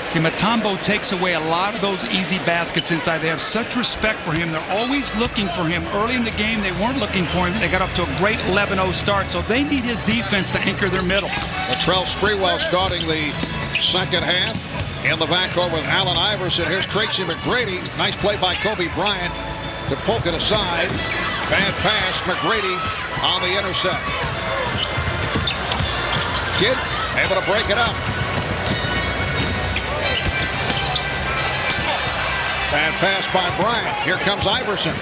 See, Mutombo takes away a lot of those easy baskets inside. They have such respect for him. They're always looking for him. Early in the game, they weren't looking for him. They got up to a great 11-0 start, so they need his defense to anchor their middle. Latrell Sprewell starting the second half. In the backcourt with Allen Iverson. Here's Tracy McGrady. Nice play by Kobe Bryant to poke it aside. Bad pass. McGrady on the intercept. Kidd able to break it up. Bad pass by Bryant. Here comes Iverson.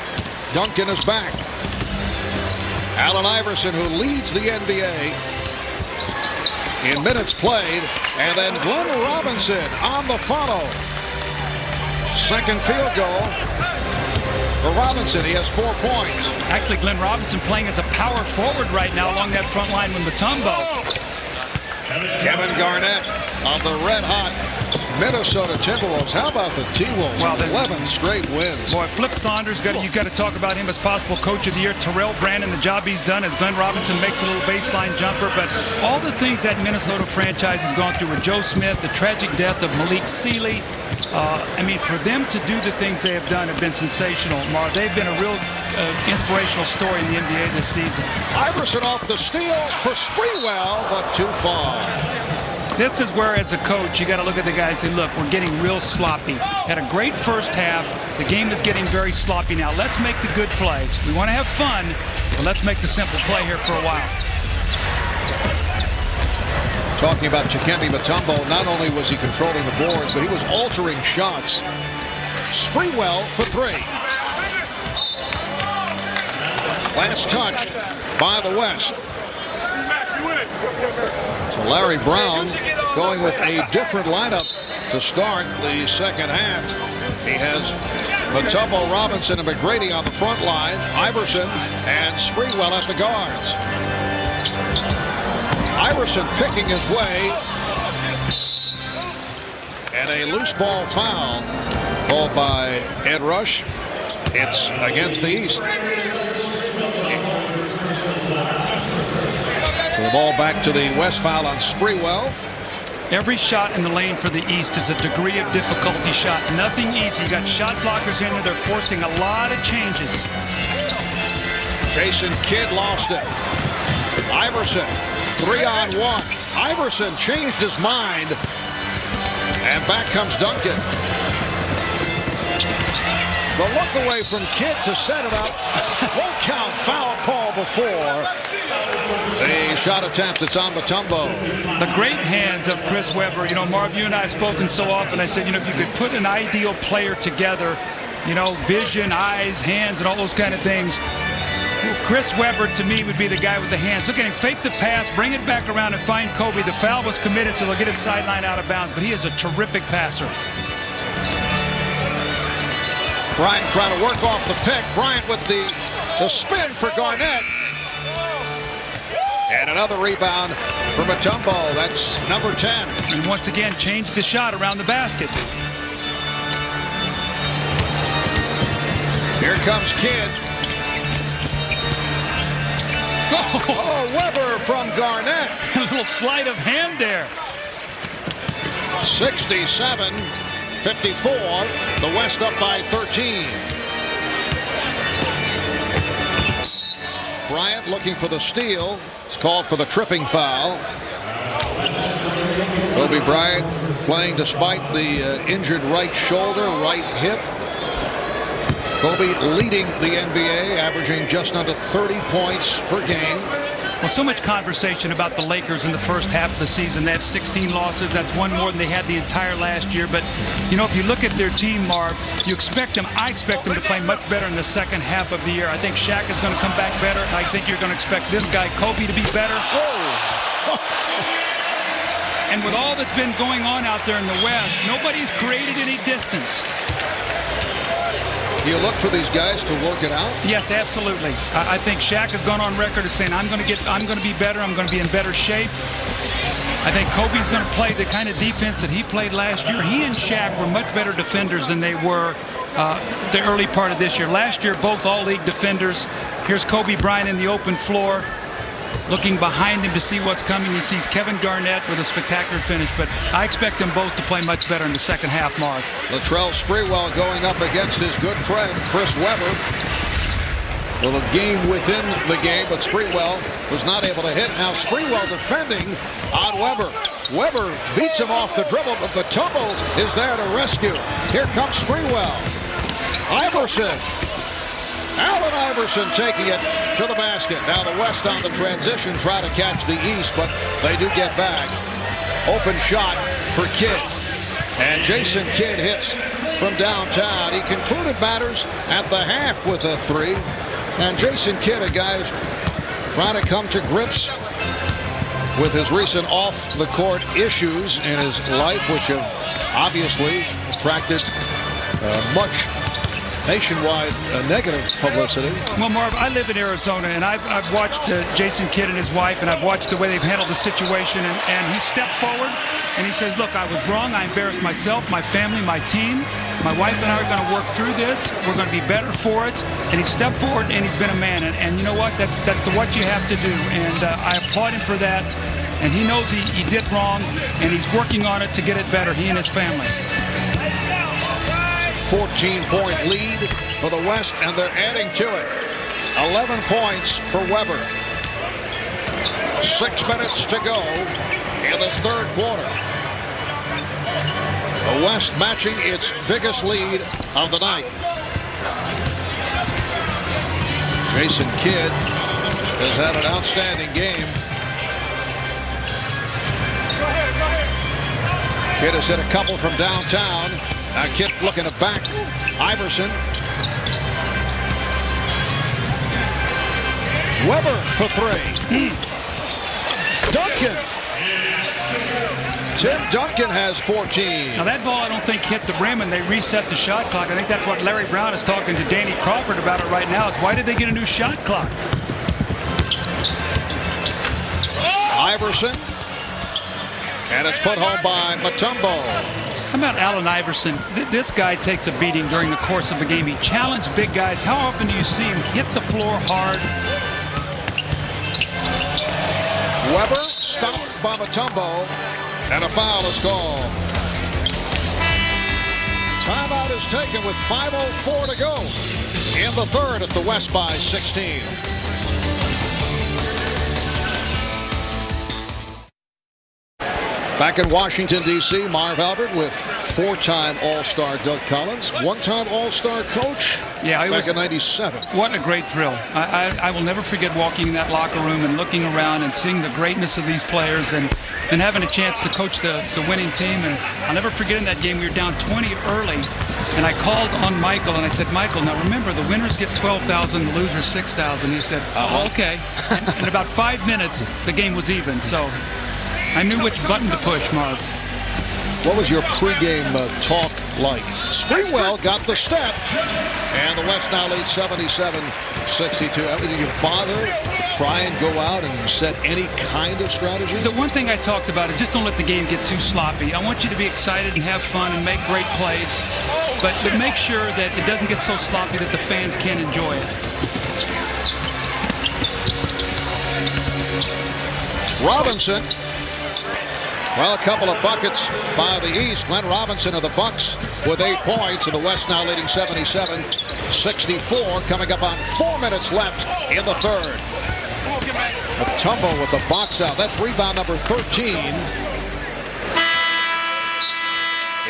Duncan is back. Allen Iverson, who leads the NBA in minutes played. And then Glenn Robinson on the follow. Second field goal for Robinson. He has 4 points. Actually, Glenn Robinson playing as a power forward right now along that front line with Mutombo. Kevin Garnett of the red-hot Minnesota Timberwolves. How about the T-Wolves? Well, 11 straight wins. Boy, Flip Saunders, you've got to talk about him as possible coach of the year. Terrell Brandon, the job he's done as Glenn Robinson makes a little baseline jumper. But all the things that Minnesota franchise has gone through with Joe Smith, the tragic death of Malik Sealy. I mean, for them to do the things they have done have been sensational, Marv. They've been a real inspirational story in the NBA this season. Iverson off the steal for Sprewell, but too far. This is where, as a coach, you got to look at the guys and say, look, we're getting real sloppy. Had a great first half. The game is getting very sloppy now. Let's make the good play. We want to have fun, but let's make the simple play here for a while. Talking about Dikembe Mutombo, not only was he controlling the boards, but he was altering shots. Sprewell for 3. Last touched by the West. So Larry Brown going with a different lineup to start the second half. He has Mutombo, Robinson, and McGrady on the front line. Iverson and Sprewell at the guards. Iverson picking his way. And a loose ball foul called by Ed Rush. It's against the East. So the ball back to the West, foul on Sprewell. Every shot in the lane for the East is a degree of difficulty shot. Nothing easy. You got shot blockers in there. They're forcing a lot of changes. Jason Kidd lost it. Iverson, 3-on-1. Iverson changed his mind. And back comes Duncan. The look away from Kidd to set it up. Won't count. Foul call before the shot attempt. It's on Mutombo. The great hands of Chris Webber. You know, Marv, you and I have spoken so often. I said, you know, if you could put an ideal player together, you know, vision, eyes, hands, and all those kind of things, Chris Webber, to me, would be the guy with the hands. Look at him, fake the pass, bring it back around and find Kobe. The foul was committed, so they'll get it sideline out of bounds, but he is a terrific passer. Bryant trying to work off the pick. Bryant with the spin for Garnett. And another rebound for Mutombo. That's number 10. And once again, changed the shot around the basket. Here comes Kidd. Oh, Webber from Garnett. A little sleight of hand there. 67-54. The West up by 13. Bryant looking for the steal. It's called for the tripping foul. Kobe Bryant playing despite the injured right shoulder, right hip. Kobe leading the NBA, averaging just under 30 points per game. Well, so much conversation about the Lakers in the first half of the season. They have 16 losses. That's one more than they had the entire last year. But, you know, if you look at their team, Marv, you expect them, I expect them to play much better in the second half of the year. I think Shaq is going to come back better. I think you're going to expect this guy, Kobe, to be better. And with all that's been going on out there in the West, nobody's created any distance. Do you look for these guys to work it out? Yes, absolutely. I think Shaq has gone on record as saying, I'm going to be better. I'm going to be in better shape. I think Kobe's going to play the kind of defense that he played last year. He and Shaq were much better defenders than they were the early part of this year. Last year, both all-league defenders. Here's Kobe Bryant in the open floor, looking behind him to see what's coming. He sees Kevin Garnett with a spectacular finish, but I expect them both to play much better in the second half, Mark. Latrell Sprewell going up against his good friend, Chris Webber. A little game within the game, but Sprewell was not able to hit. Now Sprewell defending on Webber. Webber beats him off the dribble, but Mutombo is there to rescue. Here comes Sprewell. Iverson. Allen Iverson taking it to the basket. Now the West on the transition, try to catch the East, but they do get back. Open shot for Kidd. And Jason Kidd hits from downtown. He concluded matters at the half with a three. And Jason Kidd, a guy who's trying to come to grips with his recent off-the-court issues in his life, which have obviously attracted much nationwide negative publicity. Well, Marv, I live in Arizona, and I've watched Jason Kidd and his wife, and I've watched the way they've handled the situation, and he stepped forward, and he says, look, I was wrong. I embarrassed myself, my family, my team. My wife and I are going to work through this. We're going to be better for it. And he stepped forward, and he's been a man. And you know what? That's what you have to do, and I applaud him for that. And he knows he did wrong, and he's working on it to get it better, he and his family. 14-point lead for the West, and they're adding to it. 11 points for Webber. 6 minutes to go in this third quarter. The West matching its biggest lead of the night. Jason Kidd has had an outstanding game. Kidd has hit a couple from downtown. Now Kidd looking to back Iverson. Webber for three. Duncan. Tim Duncan has 14. Now that ball I don't think hit the rim, and they reset the shot clock. I think that's what Larry Brown is talking to Danny Crawford about it right now. It's why did they get a new shot clock? Iverson. And it's put home by Mutombo. How about Allen Iverson? This guy takes a beating during the course of a game. He challenged big guys. How often do you see him hit the floor hard? Webber stopped by Mutombo. And a foul is called. Timeout is taken with 5:04 to go in the third as the West by 16. Back in Washington, D.C., Marv Albert with four-time All-Star Doug Collins, one-time All-Star coach back in '97. What a great thrill. I will never forget walking in that locker room and looking around and seeing the greatness of these players and having a chance to coach the winning team. And I'll never forget in that game, we were down 20 early, and I called on Michael, and I said, Michael, now remember, the winners get $12,000, the losers $6,000. He said, oh, okay. And in about 5 minutes, the game was even. So I knew which button to push, Marv. What was your pregame talk like? Springwell got the step, and the West now leads 77-62. I mean, did you bother to try and go out and set any kind of strategy? The one thing I talked about is just don't let the game get too sloppy. I want you to be excited and have fun and make great plays, but make sure that it doesn't get so sloppy that the fans can't enjoy it. Robinson. Well, a couple of buckets by the East. Glenn Robinson of the Bucks with 8 points, and the West now leading 77-64. Coming up on 4 minutes left in the third. Mutombo with the box out. That's rebound number 13.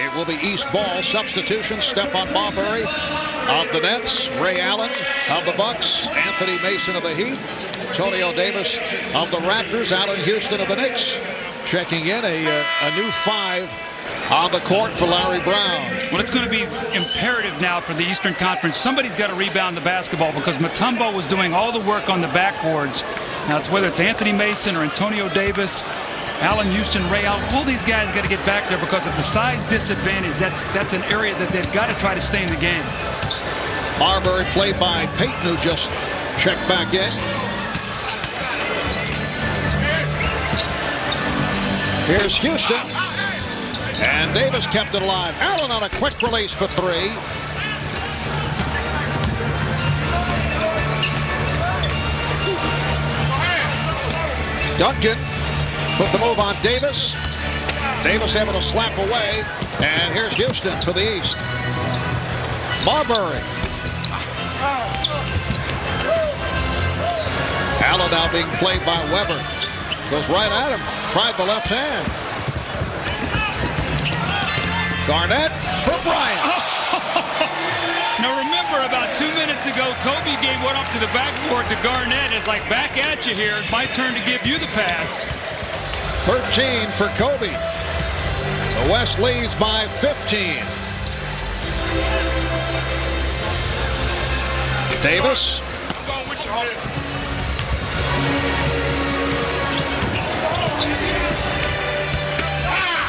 It will be East ball. Substitution, Stephon Marbury of the Nets. Ray Allen of the Bucks. Anthony Mason of the Heat. Antonio Davis of the Raptors. Allen Houston of the Knicks. Checking in a new 5 on the court for Larry Brown. Well, it's going to be imperative now for the Eastern Conference. Somebody's got to rebound the basketball because Mutombo was doing all the work on the backboards. Now, it's whether it's Anthony Mason or Antonio Davis, Allen Houston, Ray Allen, all these guys got to get back there because of the size disadvantage. That's an area that they've got to try to stay in the game. Marbury played by Payton, who just checked back in. Here's Houston. And Davis kept it alive. Allen on a quick release for 3. Duncan put the move on Davis. Davis able to slap away. And here's Houston for the East. Marbury. Allen now being played by Weber. Goes right at him. Tried the left hand. Garnett for Bryant. Now remember, about 2 minutes ago, Kobe gave one up to the backboard to Garnett. It's like, back at you here. It's my turn to give you the pass. 13 for Kobe. The West leads by 15. Davis.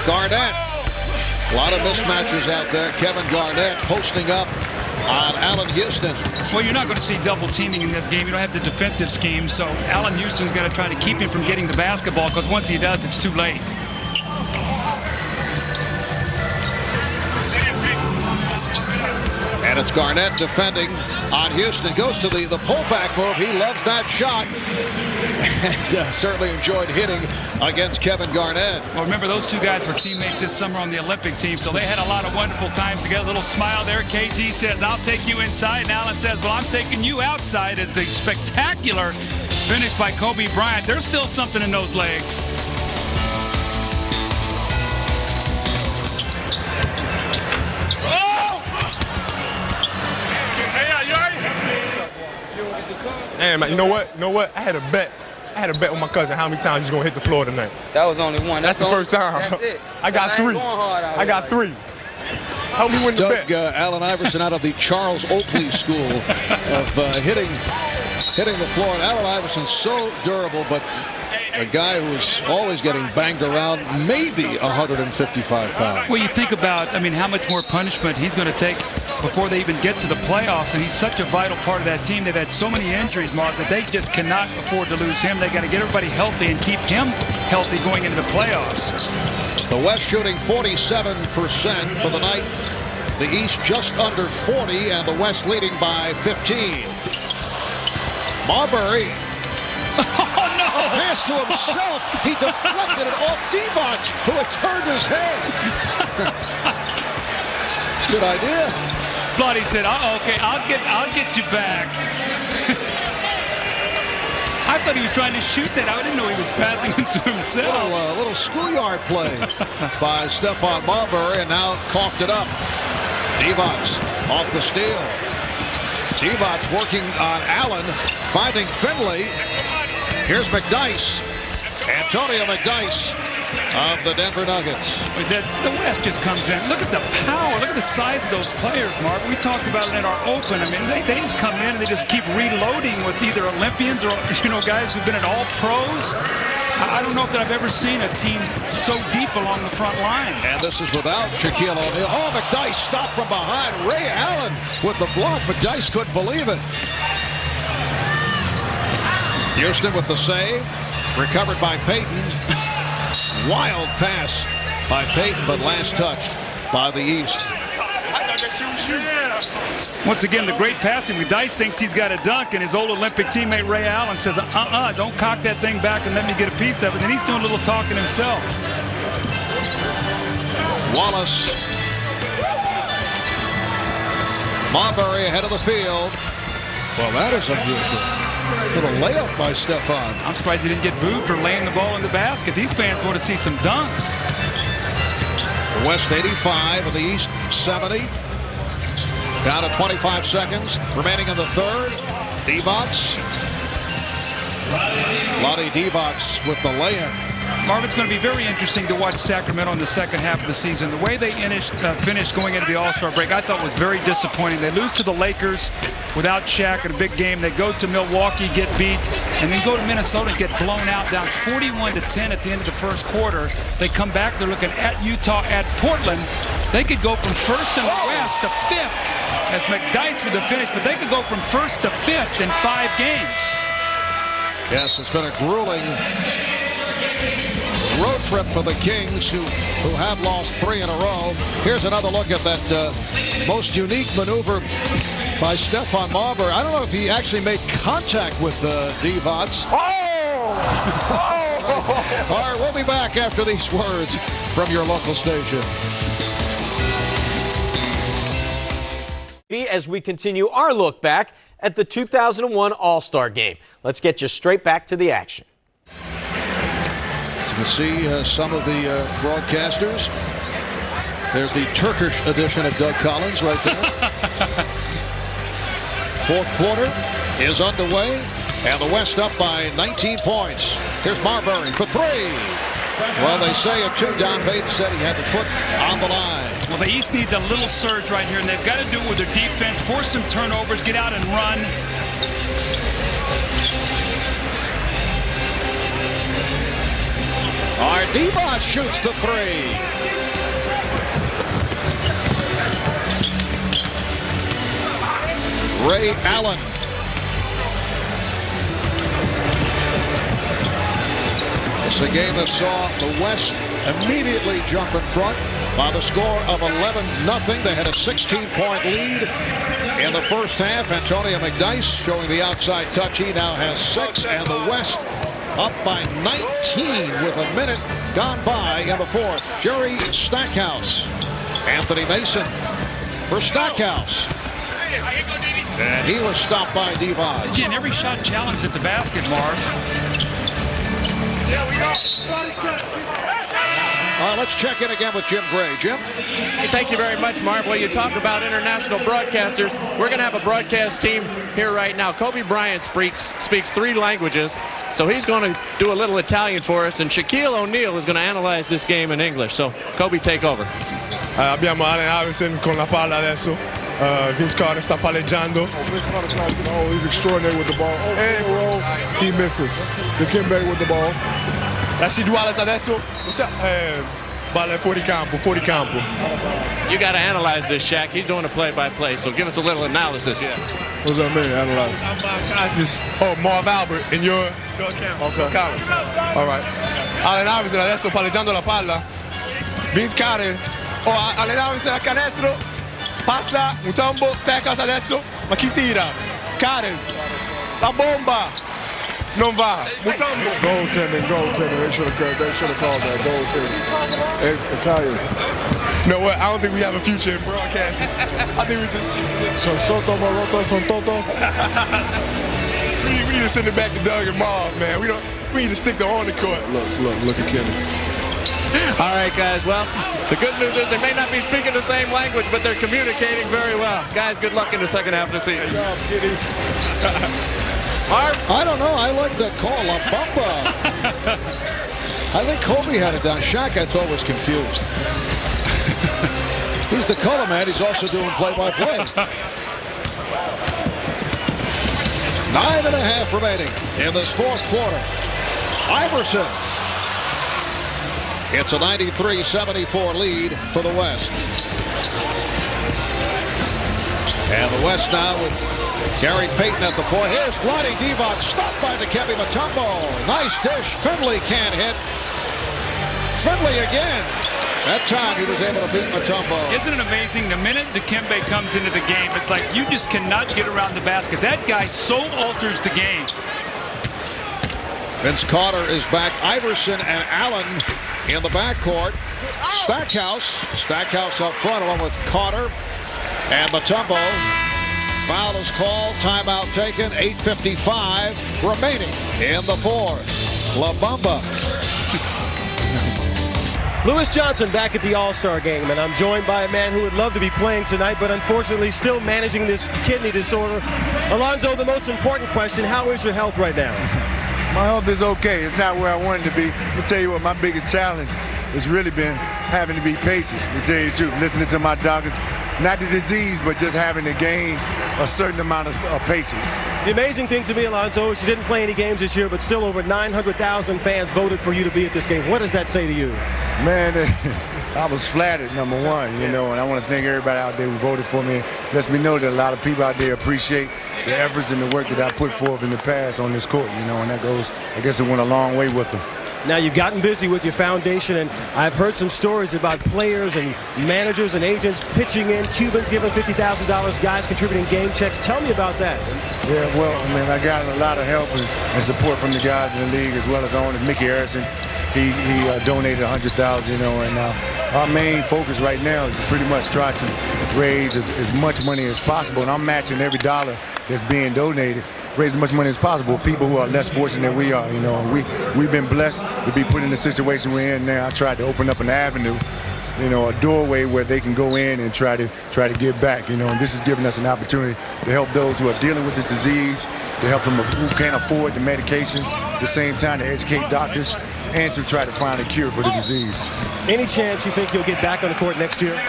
Garnett. A lot of mismatches out there. Kevin Garnett posting up on Allen Houston. Well, you're not going to see double teaming in this game. You don't have the defensive scheme, so Allen Houston's got to try to keep him from getting the basketball because once he does, it's too late. And it's Garnett defending on Houston. Goes to the pullback move. He loves that shot. And certainly enjoyed hitting against Kevin Garnett. Well, remember, those two guys were teammates this summer on the Olympic team, so they had a lot of wonderful times together. A little smile there. KG says, I'll take you inside. And Allen says, well, I'm taking you outside, as the spectacular finish by Kobe Bryant. There's still something in those legs. Hey, man, you know what? I had a bet with my cousin how many times he's gonna hit the floor tonight. That was only one. That's the first time. That's it. I got 3. I got 3. Help me win the bet. Allen Iverson out of the Charles Oakley School of hitting the floor. And Allen Iverson's so durable, but a guy who's always getting banged around, maybe 155 pounds. Well, you think about, I mean, how much more punishment he's going to take before they even get to the playoffs, and he's such a vital part of that team. They've had so many injuries, Mark, that they just cannot afford to lose him. They got to get everybody healthy and keep him healthy going into the playoffs. The West shooting 47% for the night. The East just under 40, and the West leading by 15. Marbury. Oh, no! pass to himself. He deflected it off Divac, who had turned his head. It's a good idea. Bloody said, okay, I'll get you back. I thought he was trying to shoot that. I didn't know he was passing it to himself. Little schoolyard play by Stephon Marbury, and now coughed it up. Divac off the steal. Divac working on Allen, finding Finley. Here's McDyess. Antonio McDyess of the Denver Nuggets. The West just comes in. Look at the power. Look at the size of those players, Mark. We talked about it in our open. I mean, they just come in and they just keep reloading with either Olympians or, guys who've been at all pros. I don't know if that I've ever seen a team so deep along the front line. And this is without Shaquille O'Neal. Oh, McDyess stopped from behind. Ray Allen with the block. McDyess couldn't believe it. Houston with the save. Recovered by Payton. Wild pass by Payton, but last touched by the East. Once again, the great passing. McDyess thinks he's got a dunk, and his old Olympic teammate Ray Allen says, don't cock that thing back and let me get a piece of it. And he's doing a little talking himself. Wallace. Marbury ahead of the field. Well, that is unusual. Little layup by Stephon. I'm surprised he didn't get booed for laying the ball in the basket. These fans want to see some dunks. The West 85 and the East 70. Down to 25 seconds remaining in the third. Divac. Vlade Divac with the layup. Marvin, it's going to be very interesting to watch Sacramento in the second half of the season. The way they finished going into the All-Star break, I thought was very disappointing. They lose to the Lakers without Shaq in a big game. They go to Milwaukee, get beat, and then go to Minnesota and get blown out, down 41-10 at the end of the first quarter. They come back. They're looking at Utah, at Portland. They could go from first in the West to fifth, as McDyess with the finish, but they could go from first to fifth in 5 games. Yes, it's been a grueling road trip for the Kings, who have lost 3 in a row. Here's another look at that most unique maneuver by Stephon Marbury. I don't know if he actually made contact with Divac. All right, we'll be back after these words from your local station. As we continue our look back at the 2001 All-Star Game. Let's get you straight back to the action. You can see some of the broadcasters. There's the Turkish edition of Doug Collins right there. Fourth quarter is underway, and the West up by 19 points. Here's Marbury for 3. Well, they say it too. Don Payton said he had the foot on the line. Well, the East needs a little surge right here, and they've got to do it with their defense, force some turnovers, get out and run. Divac shoots the 3. Ray Allen. It's a game that saw the West immediately jump in front by the score of 11-0. They had a 16-point lead in the first half. Antonio McDyess showing the outside touch. He now has 6, and the West up by 19 with a minute gone by in the fourth. Jerry Stackhouse. Anthony Mason for Stackhouse. And he was stopped by Divac. Again, every shot challenged at the basket, Marv. All right, let's check in again with Jim Gray. Jim? Hey, thank you very much, Marv. Well, you talk about international broadcasters. We're going to have a broadcast team here right now. Kobe Bryant speaks 3 languages, so he's going to do a little Italian for us, and Shaquille O'Neal is going to analyze this game in English. So, Kobe, take over. Abbiamo Allen Iverson con la palla adesso. Vince Carter sta palleggiando. Oh, he's extraordinary with the ball. And he misses. Dikembe with the ball. Rashid Wallace adesso. Palla fuori campo, fuori campo. You got to analyze this, Shaq. He's doing a play-by-play, so give us a little analysis, yeah. What does that mean, analyze? Oh, Marv Albert in your... Okay. All right. Allen Iverson adesso palleggiando la palla. Vince Carter. Oh, Allen Iverson a canestro. Passa, Mutombo, Stackhouse adesso. Ma chi tira? Carter. La bomba. Non va. Mutombo. Goaltending. They should have called that goaltending. Italian. You know what? I don't think we have a future in broadcasting. I think we just son Soto, Moroto, son Toto. we need to send it back to Doug and Marv, man. We need to stick to on the court. Look at Kenny. All right, guys. Well, the good news is they may not be speaking the same language, but they're communicating very well. Guys, good luck in the second half of the season. Good job, Kitty. I don't know. I like the call, La Bamba. I think Kobe had it down. Shaq, I thought, was confused. He's the color man. He's also doing play-by-play. 9.5 remaining in this fourth quarter. Iverson. It's a 93-74 lead for the West. And the West now with Gary Payton at the point. Here's Vlade Divac, stopped by Dikembe Mutombo. Nice dish. Finley can't hit. Finley again. That time he was able to beat Mutombo. Isn't it amazing? The minute Dikembe comes into the game, it's like you just cannot get around the basket. That guy so alters the game. Vince Carter is back. Iverson and Allen in the backcourt. Stackhouse up front along with Carter and Mutombo. Foul is called. Timeout taken. 8:55 remaining in the fourth. La Bamba. Lewis Johnson back at the All-Star game, and I'm joined by a man who would love to be playing tonight, but unfortunately still managing this kidney disorder. Alonzo, the most important question, how is your health right now? My health is okay. It's not where I wanted to be. I'll tell you what, my biggest challenge has really been having to be patient, to tell you the truth. Listening to my doctors, not the disease, but just having to gain a certain amount of patience. The amazing thing to me, Alonzo, is you didn't play any games this year, but still over 900,000 fans voted for you to be at this game. What does that say to you? Man, I was flattered, number one, you know, and I want to thank everybody out there who voted for me. It lets me know that a lot of people out there appreciate the efforts and the work that I put forth in the past on this court, you know, and that goes, I guess it went a long way with them. Now, you've gotten busy with your foundation, and I've heard some stories about players and managers and agents pitching in, Cubans giving $50,000, guys contributing game checks. Tell me about that. Yeah, well, I mean, I got a lot of help and support from the guys in the league, as well as the owner, Mickey Harrison. He donated $100,000, you know, and our main focus right now is to pretty much try to raise as much money as possible, and I'm matching every dollar that's being donated. Raise as much money as possible. People who are less fortunate than we are, you know. We've been blessed to be put in the situation we're in now. I tried to open up an avenue, you know, a doorway where they can go in and try to give back, you know. And this is giving us an opportunity to help those who are dealing with this disease, to help them who can't afford the medications, at the same time to educate doctors and to try to find a cure for the disease. Any chance you think you'll get back on the court next year?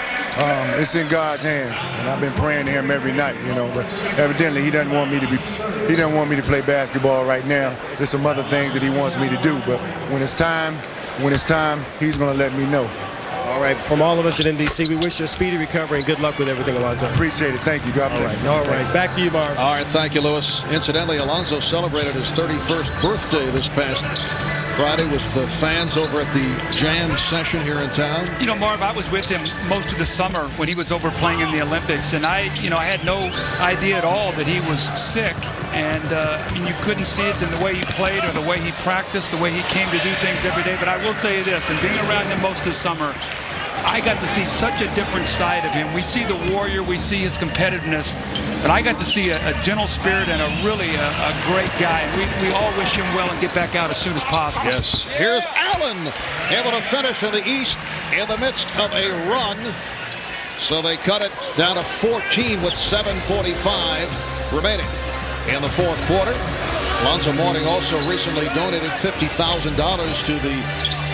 It's in God's hands, and I've been praying to him every night, you know, but evidently he doesn't want me to play basketball right now. There's some other things that he wants me to do, but when it's time, he's going to let me know. All right, from all of us at NBC, we wish you a speedy recovery and good luck with everything, Alonzo. Appreciate it. Thank you. God bless you. All right, back to you, Marv. All right, thank you, Lewis. Incidentally, Alonzo celebrated his 31st birthday this past Friday with the fans over at the Jam session here in town. You know, Marv, I was with him most of the summer when he was over playing in the Olympics, and I had no idea at all that he was sick. And I mean, you couldn't see it in the way he played or the way he practiced, the way he came to do things every day. But I will tell you this, and being around him most of the summer, I got to see such a different side of him. We see the warrior, we see his competitiveness, but I got to see a gentle spirit and a great guy. And we all wish him well and get back out as soon as possible. Yes. Here's Allen, able to finish in the East in the midst of a run. So they cut it down to 14 with 7:45 remaining in the fourth quarter. Alonzo Mourning also recently donated $50,000 to the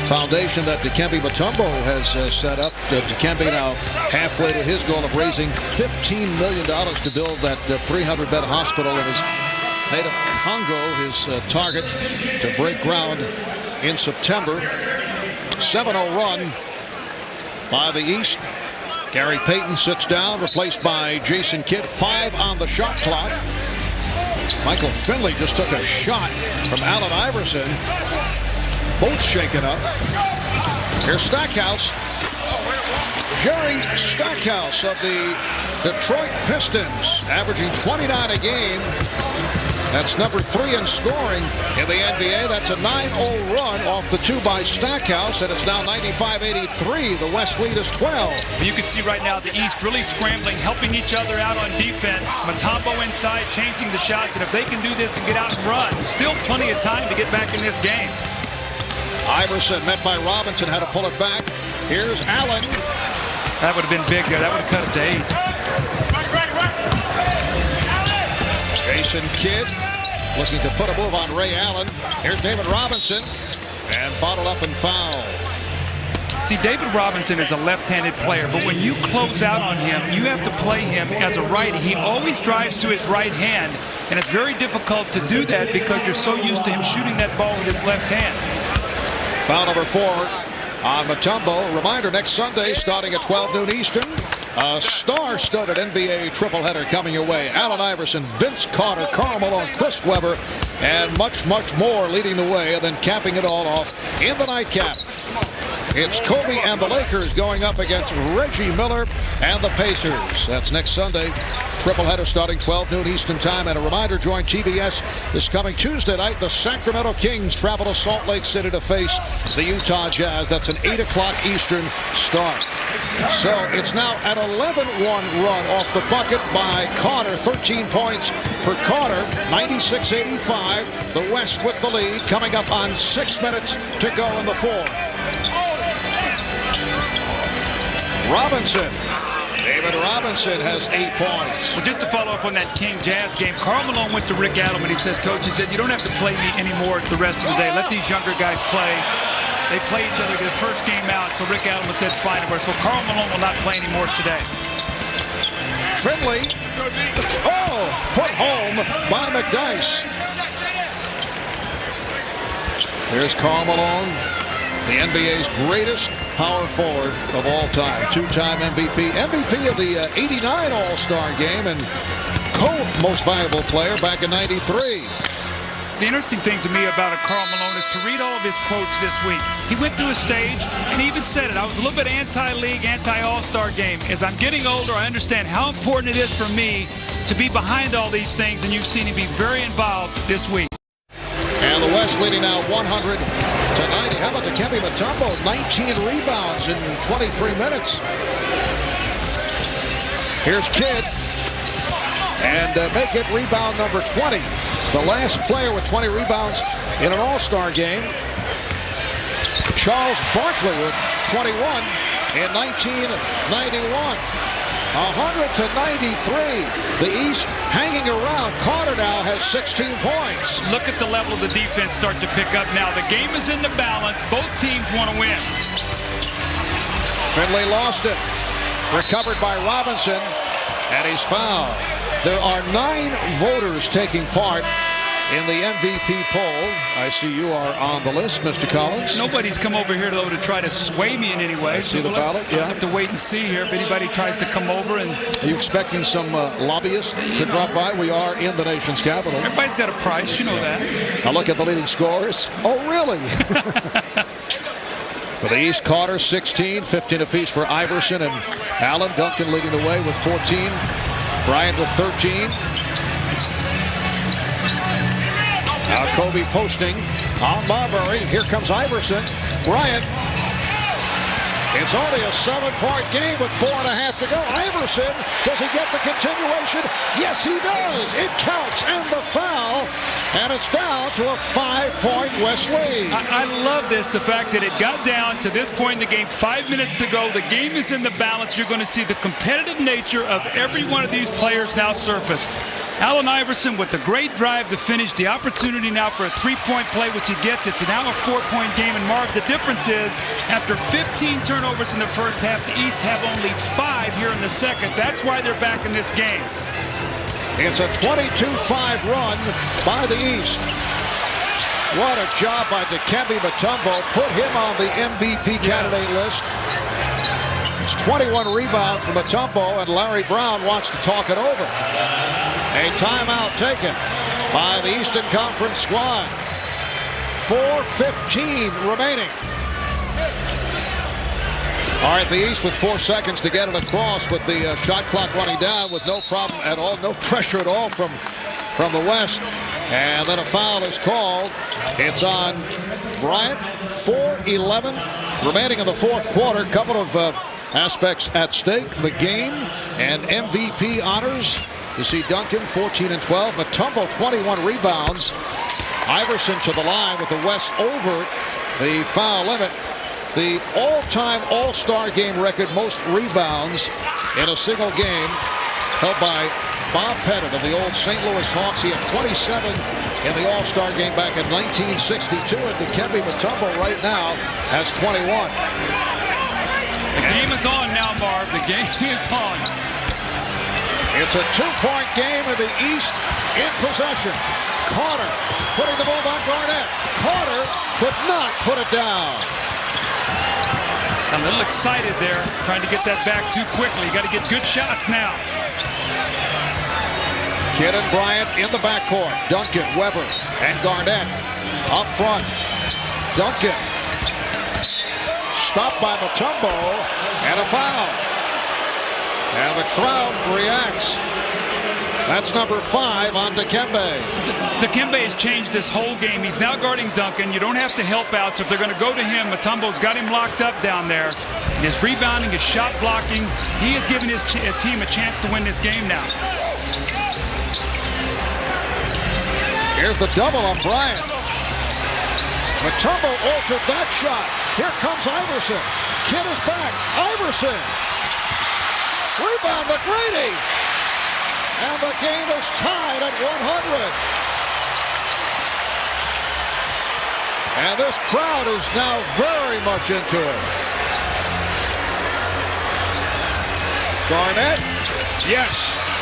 foundation that Dikembe Mutombo has set up. Dikembe now halfway to his goal of raising $15 million to build that 300-bed hospital in his native Congo, his target to break ground in September. 7-0 run by the East. Gary Payton sits down, replaced by Jason Kidd. 5 on the shot clock. Michael Finley just took a shot from Allen Iverson. Both shaken up. Here's Stackhouse. Jerry Stackhouse of the Detroit Pistons, averaging 29 a game. That's number 3 in scoring in the NBA. That's a 9-0 run off the 2 by Stackhouse, and it's now 95-83. The West lead is 12. You can see right now the East really scrambling, helping each other out on defense. Mutombo inside, changing the shots, and if they can do this and get out and run, still plenty of time to get back in this game. Iverson met by Robinson, had to pull it back. Here's Allen. That would have been big there. That would have cut it to 8. Jason Kidd looking to put a move on Ray Allen. Here's David Robinson, and bottled up and foul. See, David Robinson is a left-handed player, but when you close out on him, you have to play him as a righty. He always drives to his right hand, and it's very difficult to do that because you're so used to him shooting that ball with his left hand. Foul number 4 on Mutombo. Reminder, next Sunday, starting at 12 noon Eastern, a star-studded NBA tripleheader coming your way. Allen Iverson, Vince Carter, Karl Malone, Chris Webber, and much, much more leading the way, and then capping it all off in the nightcap. It's Kobe and the Lakers going up against Reggie Miller and the Pacers. That's next Sunday. Tripleheader starting 12 noon Eastern time. And a reminder, join TBS this coming Tuesday night. The Sacramento Kings travel to Salt Lake City to face the Utah Jazz. That's an 8 o'clock Eastern start. So it's now an 11-1 run off the bucket by Carter. 13 points for Carter. 96-85. The West with the lead. Coming up on 6 minutes to go in the fourth. Robinson. David Robinson has 8 points. Well, just to follow up on that King-Jazz game, Karl Malone went to Rick Adelman. He says, Coach, he said, you don't have to play me anymore the rest of the day. Let these younger guys play. They play each other their first game out, so Rick Adelman said, fine. So Karl Malone will not play anymore today. Finley. Oh, put home by McDyess. There's Karl Malone, the NBA's greatest power forward of all time. 2-time MVP. MVP of the 89 All-Star game and co-most valuable player back in 93. The interesting thing to me about Karl Malone is to read all of his quotes this week. He went through a stage and he even said it. I was a little bit anti-league, anti-All-Star game. As I'm getting older, I understand how important it is for me to be behind all these things, and you've seen him be very involved this week. And the West leading now 100-90. How about Dikembe Mutombo? 19 rebounds in 23 minutes. Here's Kidd. And make it rebound number 20. The last player with 20 rebounds in an All-Star game. Charles Barkley with 21 in 1991. 100-93. The East hanging around. Carter now has 16 points. Look at the level of the defense start to pick up now. The game is in the balance. Both teams want to win. Finley lost it. Recovered by Robinson. And he's fouled. There are 9 voters taking part in the MVP poll. I see you are on the list, Mr. Collins. Nobody's come over here, though, to try to sway me in any way. I see the ballot, yeah. I'll have to wait and see here if anybody tries to come over. And are you expecting some lobbyists to drop by? We are in the nation's capital. Everybody's got a price, you know that. Now look at the leading scorers. Oh, really? For the East, Carter, 16, 15 apiece for Iverson and Allen. Duncan leading the way with 14. Bryant with 13. Now Kobe posting on Marbury. Here comes Iverson. Bryant. It's only a 7-point game with 4.5 to go. Iverson, does he get the continuation? Yes, he does. It counts, and the foul, and it's down to a 5-point West lead. I love this, the fact that it got down to this point in the game, 5 minutes to go. The game is in the balance. You're going to see the competitive nature of every one of these players now surface. Allen Iverson with the great drive to finish, the opportunity now for a 3-point play, which he gets. It's now a 4-point game. And Marv, the difference is after 15 turnovers in the first half, the East have only 5 here in the second. That's why they're back in this game. It's a 22-5 run by the East. What a job by Dikembe Mutombo. Put him on the MVP candidate list. It's 21 rebounds from Mutombo, and Larry Brown wants to talk it over. A timeout taken by the Eastern Conference squad. 4:15 remaining. All right, the East with 4 seconds to get it across with the shot clock running down with no problem at all, no pressure at all from the West. And then a foul is called. It's on Bryant. 4:11 remaining in the fourth quarter. Couple of aspects at stake. The game and MVP honors. You see Duncan 14 and 12. Mutombo 21 rebounds. Iverson to the line with the West over the foul limit. The all-time All-Star game record most rebounds in a single game held by Bob Pettit of the old St. Louis Hawks. He had 27 in the All-Star game back in 1962. And Dikembe Mutombo right now has 21. The game is on now, Marv. The game is on. It's a two-point game in the East in possession. Carter putting the move on Garnett. Carter could not put it down. A little excited there, trying to get that back too quickly. Got to get good shots now. Kidd and Bryant in the backcourt. Duncan, Weber, and Garnett up front. Duncan stopped by Mutombo and a foul. And the crowd reacts. That's number 5 on Dikembe. Dikembe has changed this whole game. He's now guarding Duncan. You don't have to help out, so if they're going to go to him, Mutombo's got him locked up down there. And his rebounding, his shot blocking, he is giving his team a chance to win this game now. Here's the double on Bryant. Mutombo altered that shot. Here comes Iverson. Kidd is back. Iverson. Rebound McGrady. And the game is tied at 100. And this crowd is now very much into it. Garnett, yes,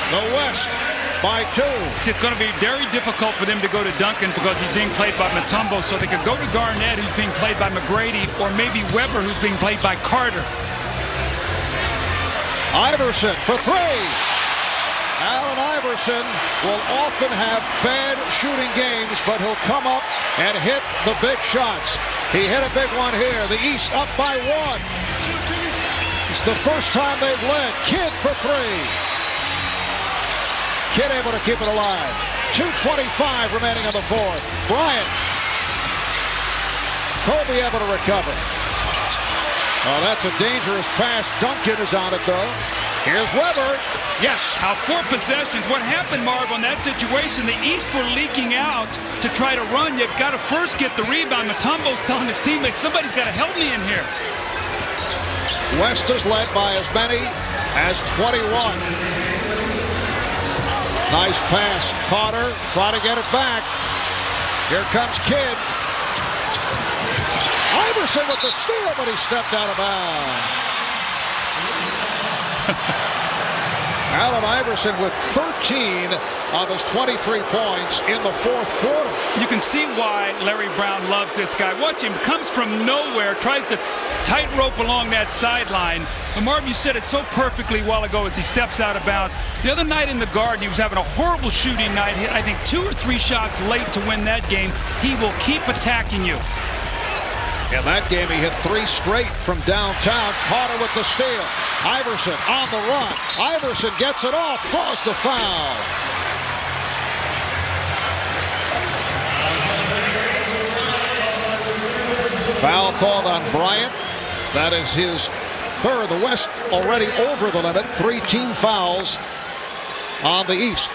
the West by 2. See, it's going to be very difficult for them to go to Duncan because he's being played by Mutombo, so they could go to Garnett, who's being played by McGrady, or maybe Weber, who's being played by Carter. Iverson for 3. Allen Iverson will often have bad shooting games, but he'll come up and hit the big shots. He hit a big one here. The East up by 1. It's the first time they've led. Kidd for 3. Kidd able to keep it alive. 2:25 remaining in the fourth. Bryant. Kobe able to recover. Oh, that's a dangerous pass. Duncan is on it, though. Here's Weber. Yes. Out 4 possessions. What happened, Marv, on that situation, the East were leaking out to try to run. You've got to first get the rebound. Mutombo's telling his teammates, somebody's got to help me in here. West is led by as many as 21. Nice pass. Carter trying to get it back. Here comes Kidd. Iverson with the steal, but he stepped out of bounds. Allen Iverson with 13 of his 23 points in the fourth quarter. You can see why Larry Brown loves this guy. Watch him. Comes from nowhere. Tries to tightrope along that sideline. And Marv, you said it so perfectly a while ago as he steps out of bounds. The other night in the Garden, he was having a horrible shooting night. Hit, I think, 2 or 3 shots late to win that game. He will keep attacking you. In that game, he hit 3 straight from downtown. Carter with the steal. Iverson on the run. Iverson gets it off. Draws the foul. Foul called on Bryant. That is his 3rd. The West already over the limit. 3 team fouls on the East.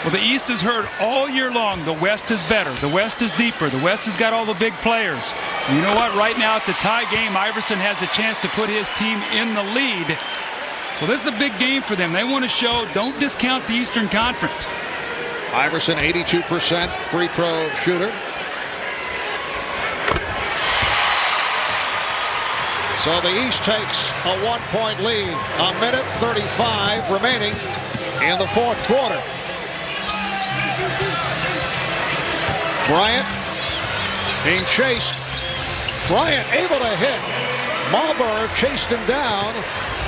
Well, the East has heard all year long the West is better. The West is deeper. The West has got all the big players. And you know what? Right now, it's a tie game. Iverson has a chance to put his team in the lead. So this is a big game for them. They want to show, don't discount the Eastern Conference. Iverson, 82% free throw shooter. So the East takes a 1-point lead. A minute 35 remaining in the fourth quarter. Bryant being chased. Bryant able to hit. Marbury chased him down,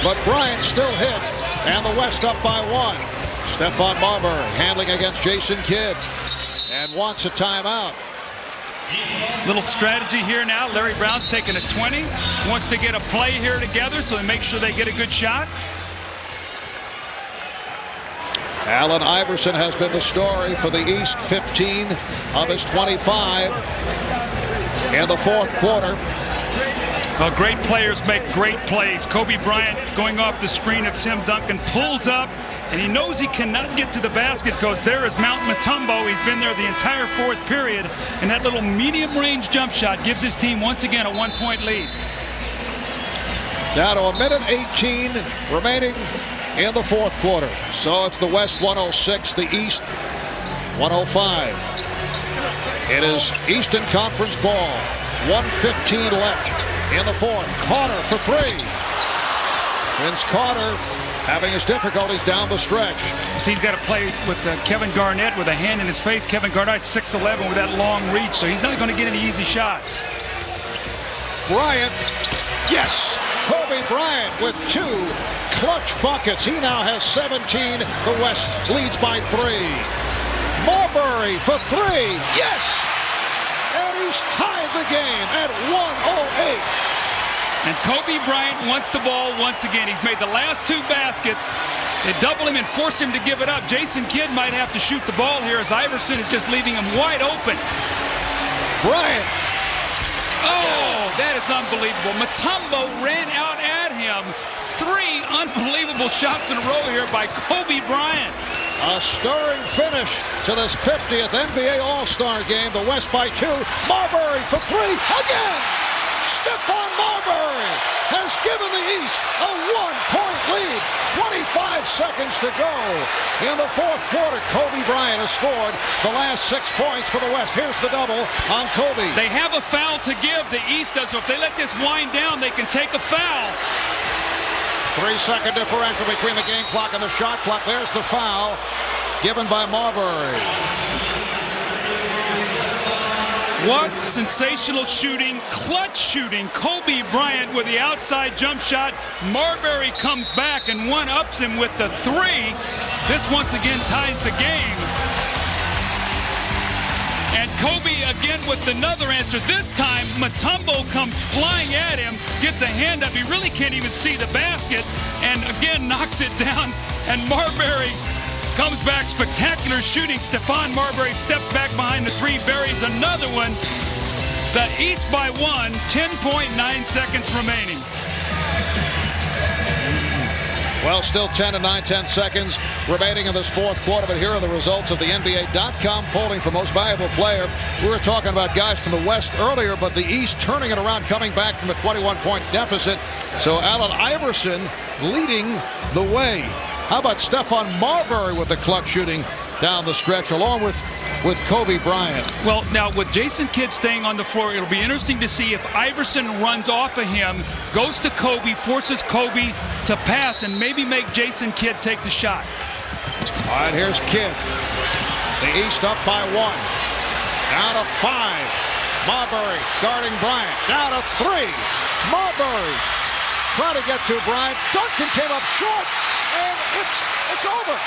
but Bryant still hit. And the West up by 1. Stephon Marbury handling against Jason Kidd and wants a timeout. Little strategy here now. Larry Brown's taking a 20. Wants to get a play here together so they make sure they get a good shot. Allen Iverson has been the story for the East, 15 of his 25 in the fourth quarter. Well, great players make great plays. Kobe Bryant going off the screen of Tim Duncan pulls up, and he knows he cannot get to the basket because there is Mount Mutombo. He's been there the entire fourth period, and that little medium-range jump shot gives his team once again a one-point lead. Down to a minute 18 remaining in the fourth quarter. So it's the West 106, the East 105. It is Eastern Conference ball. 1:15 left in the fourth. Carter for three. Vince Carter having his difficulties down the stretch. So he's got to play with Kevin Garnett with a hand in his face. Kevin Garnett's 6'11" with that long reach, so he's not going to get any easy shots. Bryant, yes! Kobe Bryant with 2 clutch buckets. He now has 17. The West leads by 3. Marbury for 3, yes! And he's tied the game at 1:08. And Kobe Bryant wants the ball once again. He's made the last 2 baskets. They double him and force him to give it up. Jason Kidd might have to shoot the ball here as Iverson is just leaving him wide open. Bryant. Oh, that is unbelievable. Mutombo ran out at him. 3 unbelievable shots in a row here by Kobe Bryant. A stirring finish to this 50th NBA All-Star game. The West by 2. Marbury for 3 again. Stephon Marbury has given the East a 1-point lead. 25 seconds to go in the fourth quarter. Kobe Bryant has scored the last 6 points for the West. Here's the double on Kobe. They have a foul to give. The East does. So if they let this wind down, they can take a foul. 3-second differential between the game clock and the shot clock. There's the foul given by Marbury. What sensational shooting, clutch shooting. Kobe Bryant with the outside jump shot. Marbury comes back and one-ups him with the 3. This once again ties the game. And Kobe again with another answer. This time, Mutombo comes flying at him, gets a hand up. He really can't even see the basket, and again knocks it down. And Marbury comes back, spectacular shooting. Stephon Marbury steps back behind the 3, buries another one. The East by 1, 10.9 seconds remaining. Well, still 10 and 9/10 seconds remaining in this fourth quarter, but here are the results of the NBA.com polling for most valuable player. We were talking about guys from the West earlier, but the East turning it around, coming back from a 21-point deficit. So Allen Iverson leading the way. How about Stephon Marbury with the clutch shooting down the stretch, along with Kobe Bryant? Well, now with Jason Kidd staying on the floor, it'll be interesting to see if Iverson runs off of him, goes to Kobe, forces Kobe to pass, and maybe make Jason Kidd take the shot. All right, here's Kidd. The East up by 1. Down to 5. Marbury guarding Bryant. Down to 3. Marbury trying to get to Bryant. Duncan came up short, and it's over.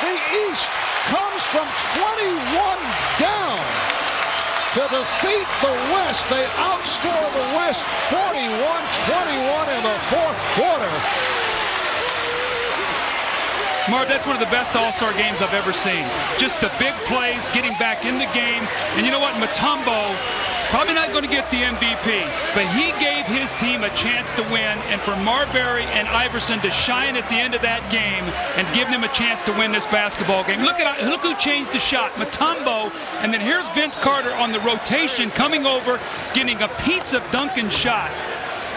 The East comes from 21 down to defeat the West. They outscore the West 41-21 in the fourth quarter. Marv, that's one of the best All-Star games I've ever seen. Just the big plays, getting back in the game. And you know what? Mutombo, probably not going to get the MVP, but he gave his team a chance to win, and for Marbury and Iverson to shine at the end of that game and give them a chance to win this basketball game. Look who changed the shot, Mutombo, and then here's Vince Carter on the rotation coming over, getting a piece of Duncan's shot.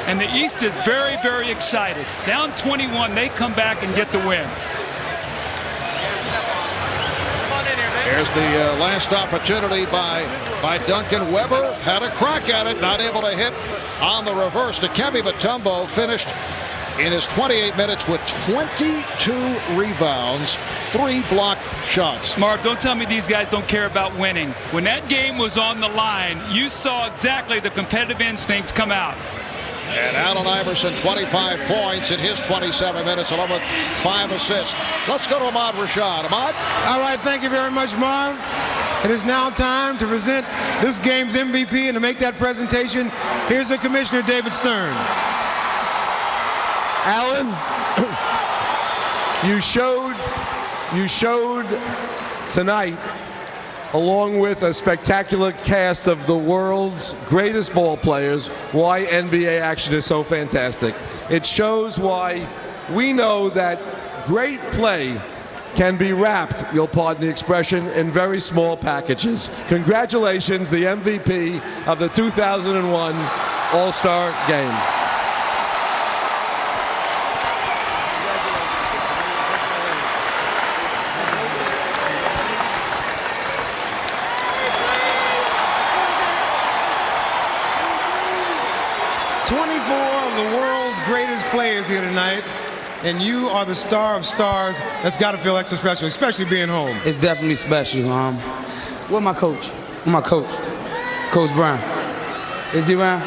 And the East is very, very excited. Down 21, they come back and get the win. Here's the last opportunity by Duncan. Weber had a crack at it, not able to hit on the reverse. Dikembe Mutombo finished in his 28 minutes with 22 rebounds, 3 blocked shots. Marv, don't tell me these guys don't care about winning. When that game was on the line, you saw exactly the competitive instincts come out. And Allen Iverson, 25 points in his 27 minutes, along with 5 assists. Let's go to Ahmad Rashad. Ahmad? All right, thank you very much, Marv. It is now time to present this game's MVP, and to make that presentation, here's the Commissioner, David Stern. Allen, You showed tonight, along with a spectacular cast of the world's greatest ball players, why NBA action is so fantastic. It shows why we know that great play can be wrapped, you'll pardon the expression, in very small packages. Congratulations, the MVP of the 2001 All-Star Game. Greatest players here tonight, and you are the star of stars. That's got to feel extra special, especially being home. It's definitely special. Where's my coach? Where's my coach? Coach Bryant. Is he around?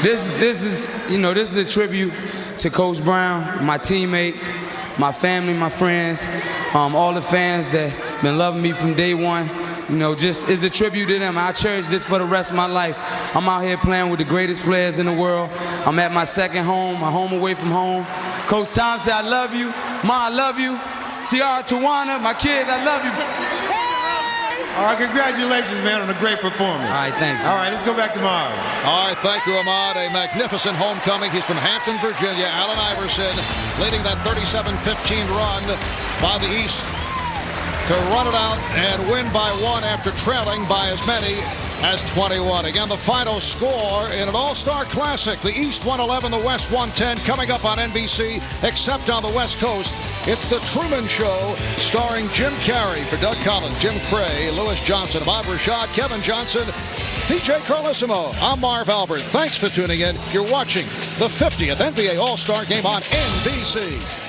This is a tribute to Coach Brown, my teammates, my family, my friends, all the fans that been loving me from day one. Just is a tribute to them. I cherish this for the rest of my life. I'm out here playing with the greatest players in the world. I'm at my second home, my home away from home. Coach Tom said, I love you. Ma, I love you. Tiara, Tawana, my kids, I love you. All right, congratulations, man, on a great performance. All right, thanks. All right, let's go back to Marv. All right, thank you, Ahmad. A magnificent homecoming. He's from Hampton, Virginia. Allen Iverson leading that 37-15 run by the East to run it out and win by one after trailing by as many as 21. Again, the final score in an All-Star Classic. The East 111, the West 110, coming up on NBC, except on the West Coast. It's The Truman Show, starring Jim Carrey. For Doug Collins, Jim Cray, Lewis Johnson, Bob Rashad, Kevin Johnson, PJ Carlissimo. I'm Marv Albert. Thanks for tuning in. You're watching the 50th NBA All-Star Game on NBC.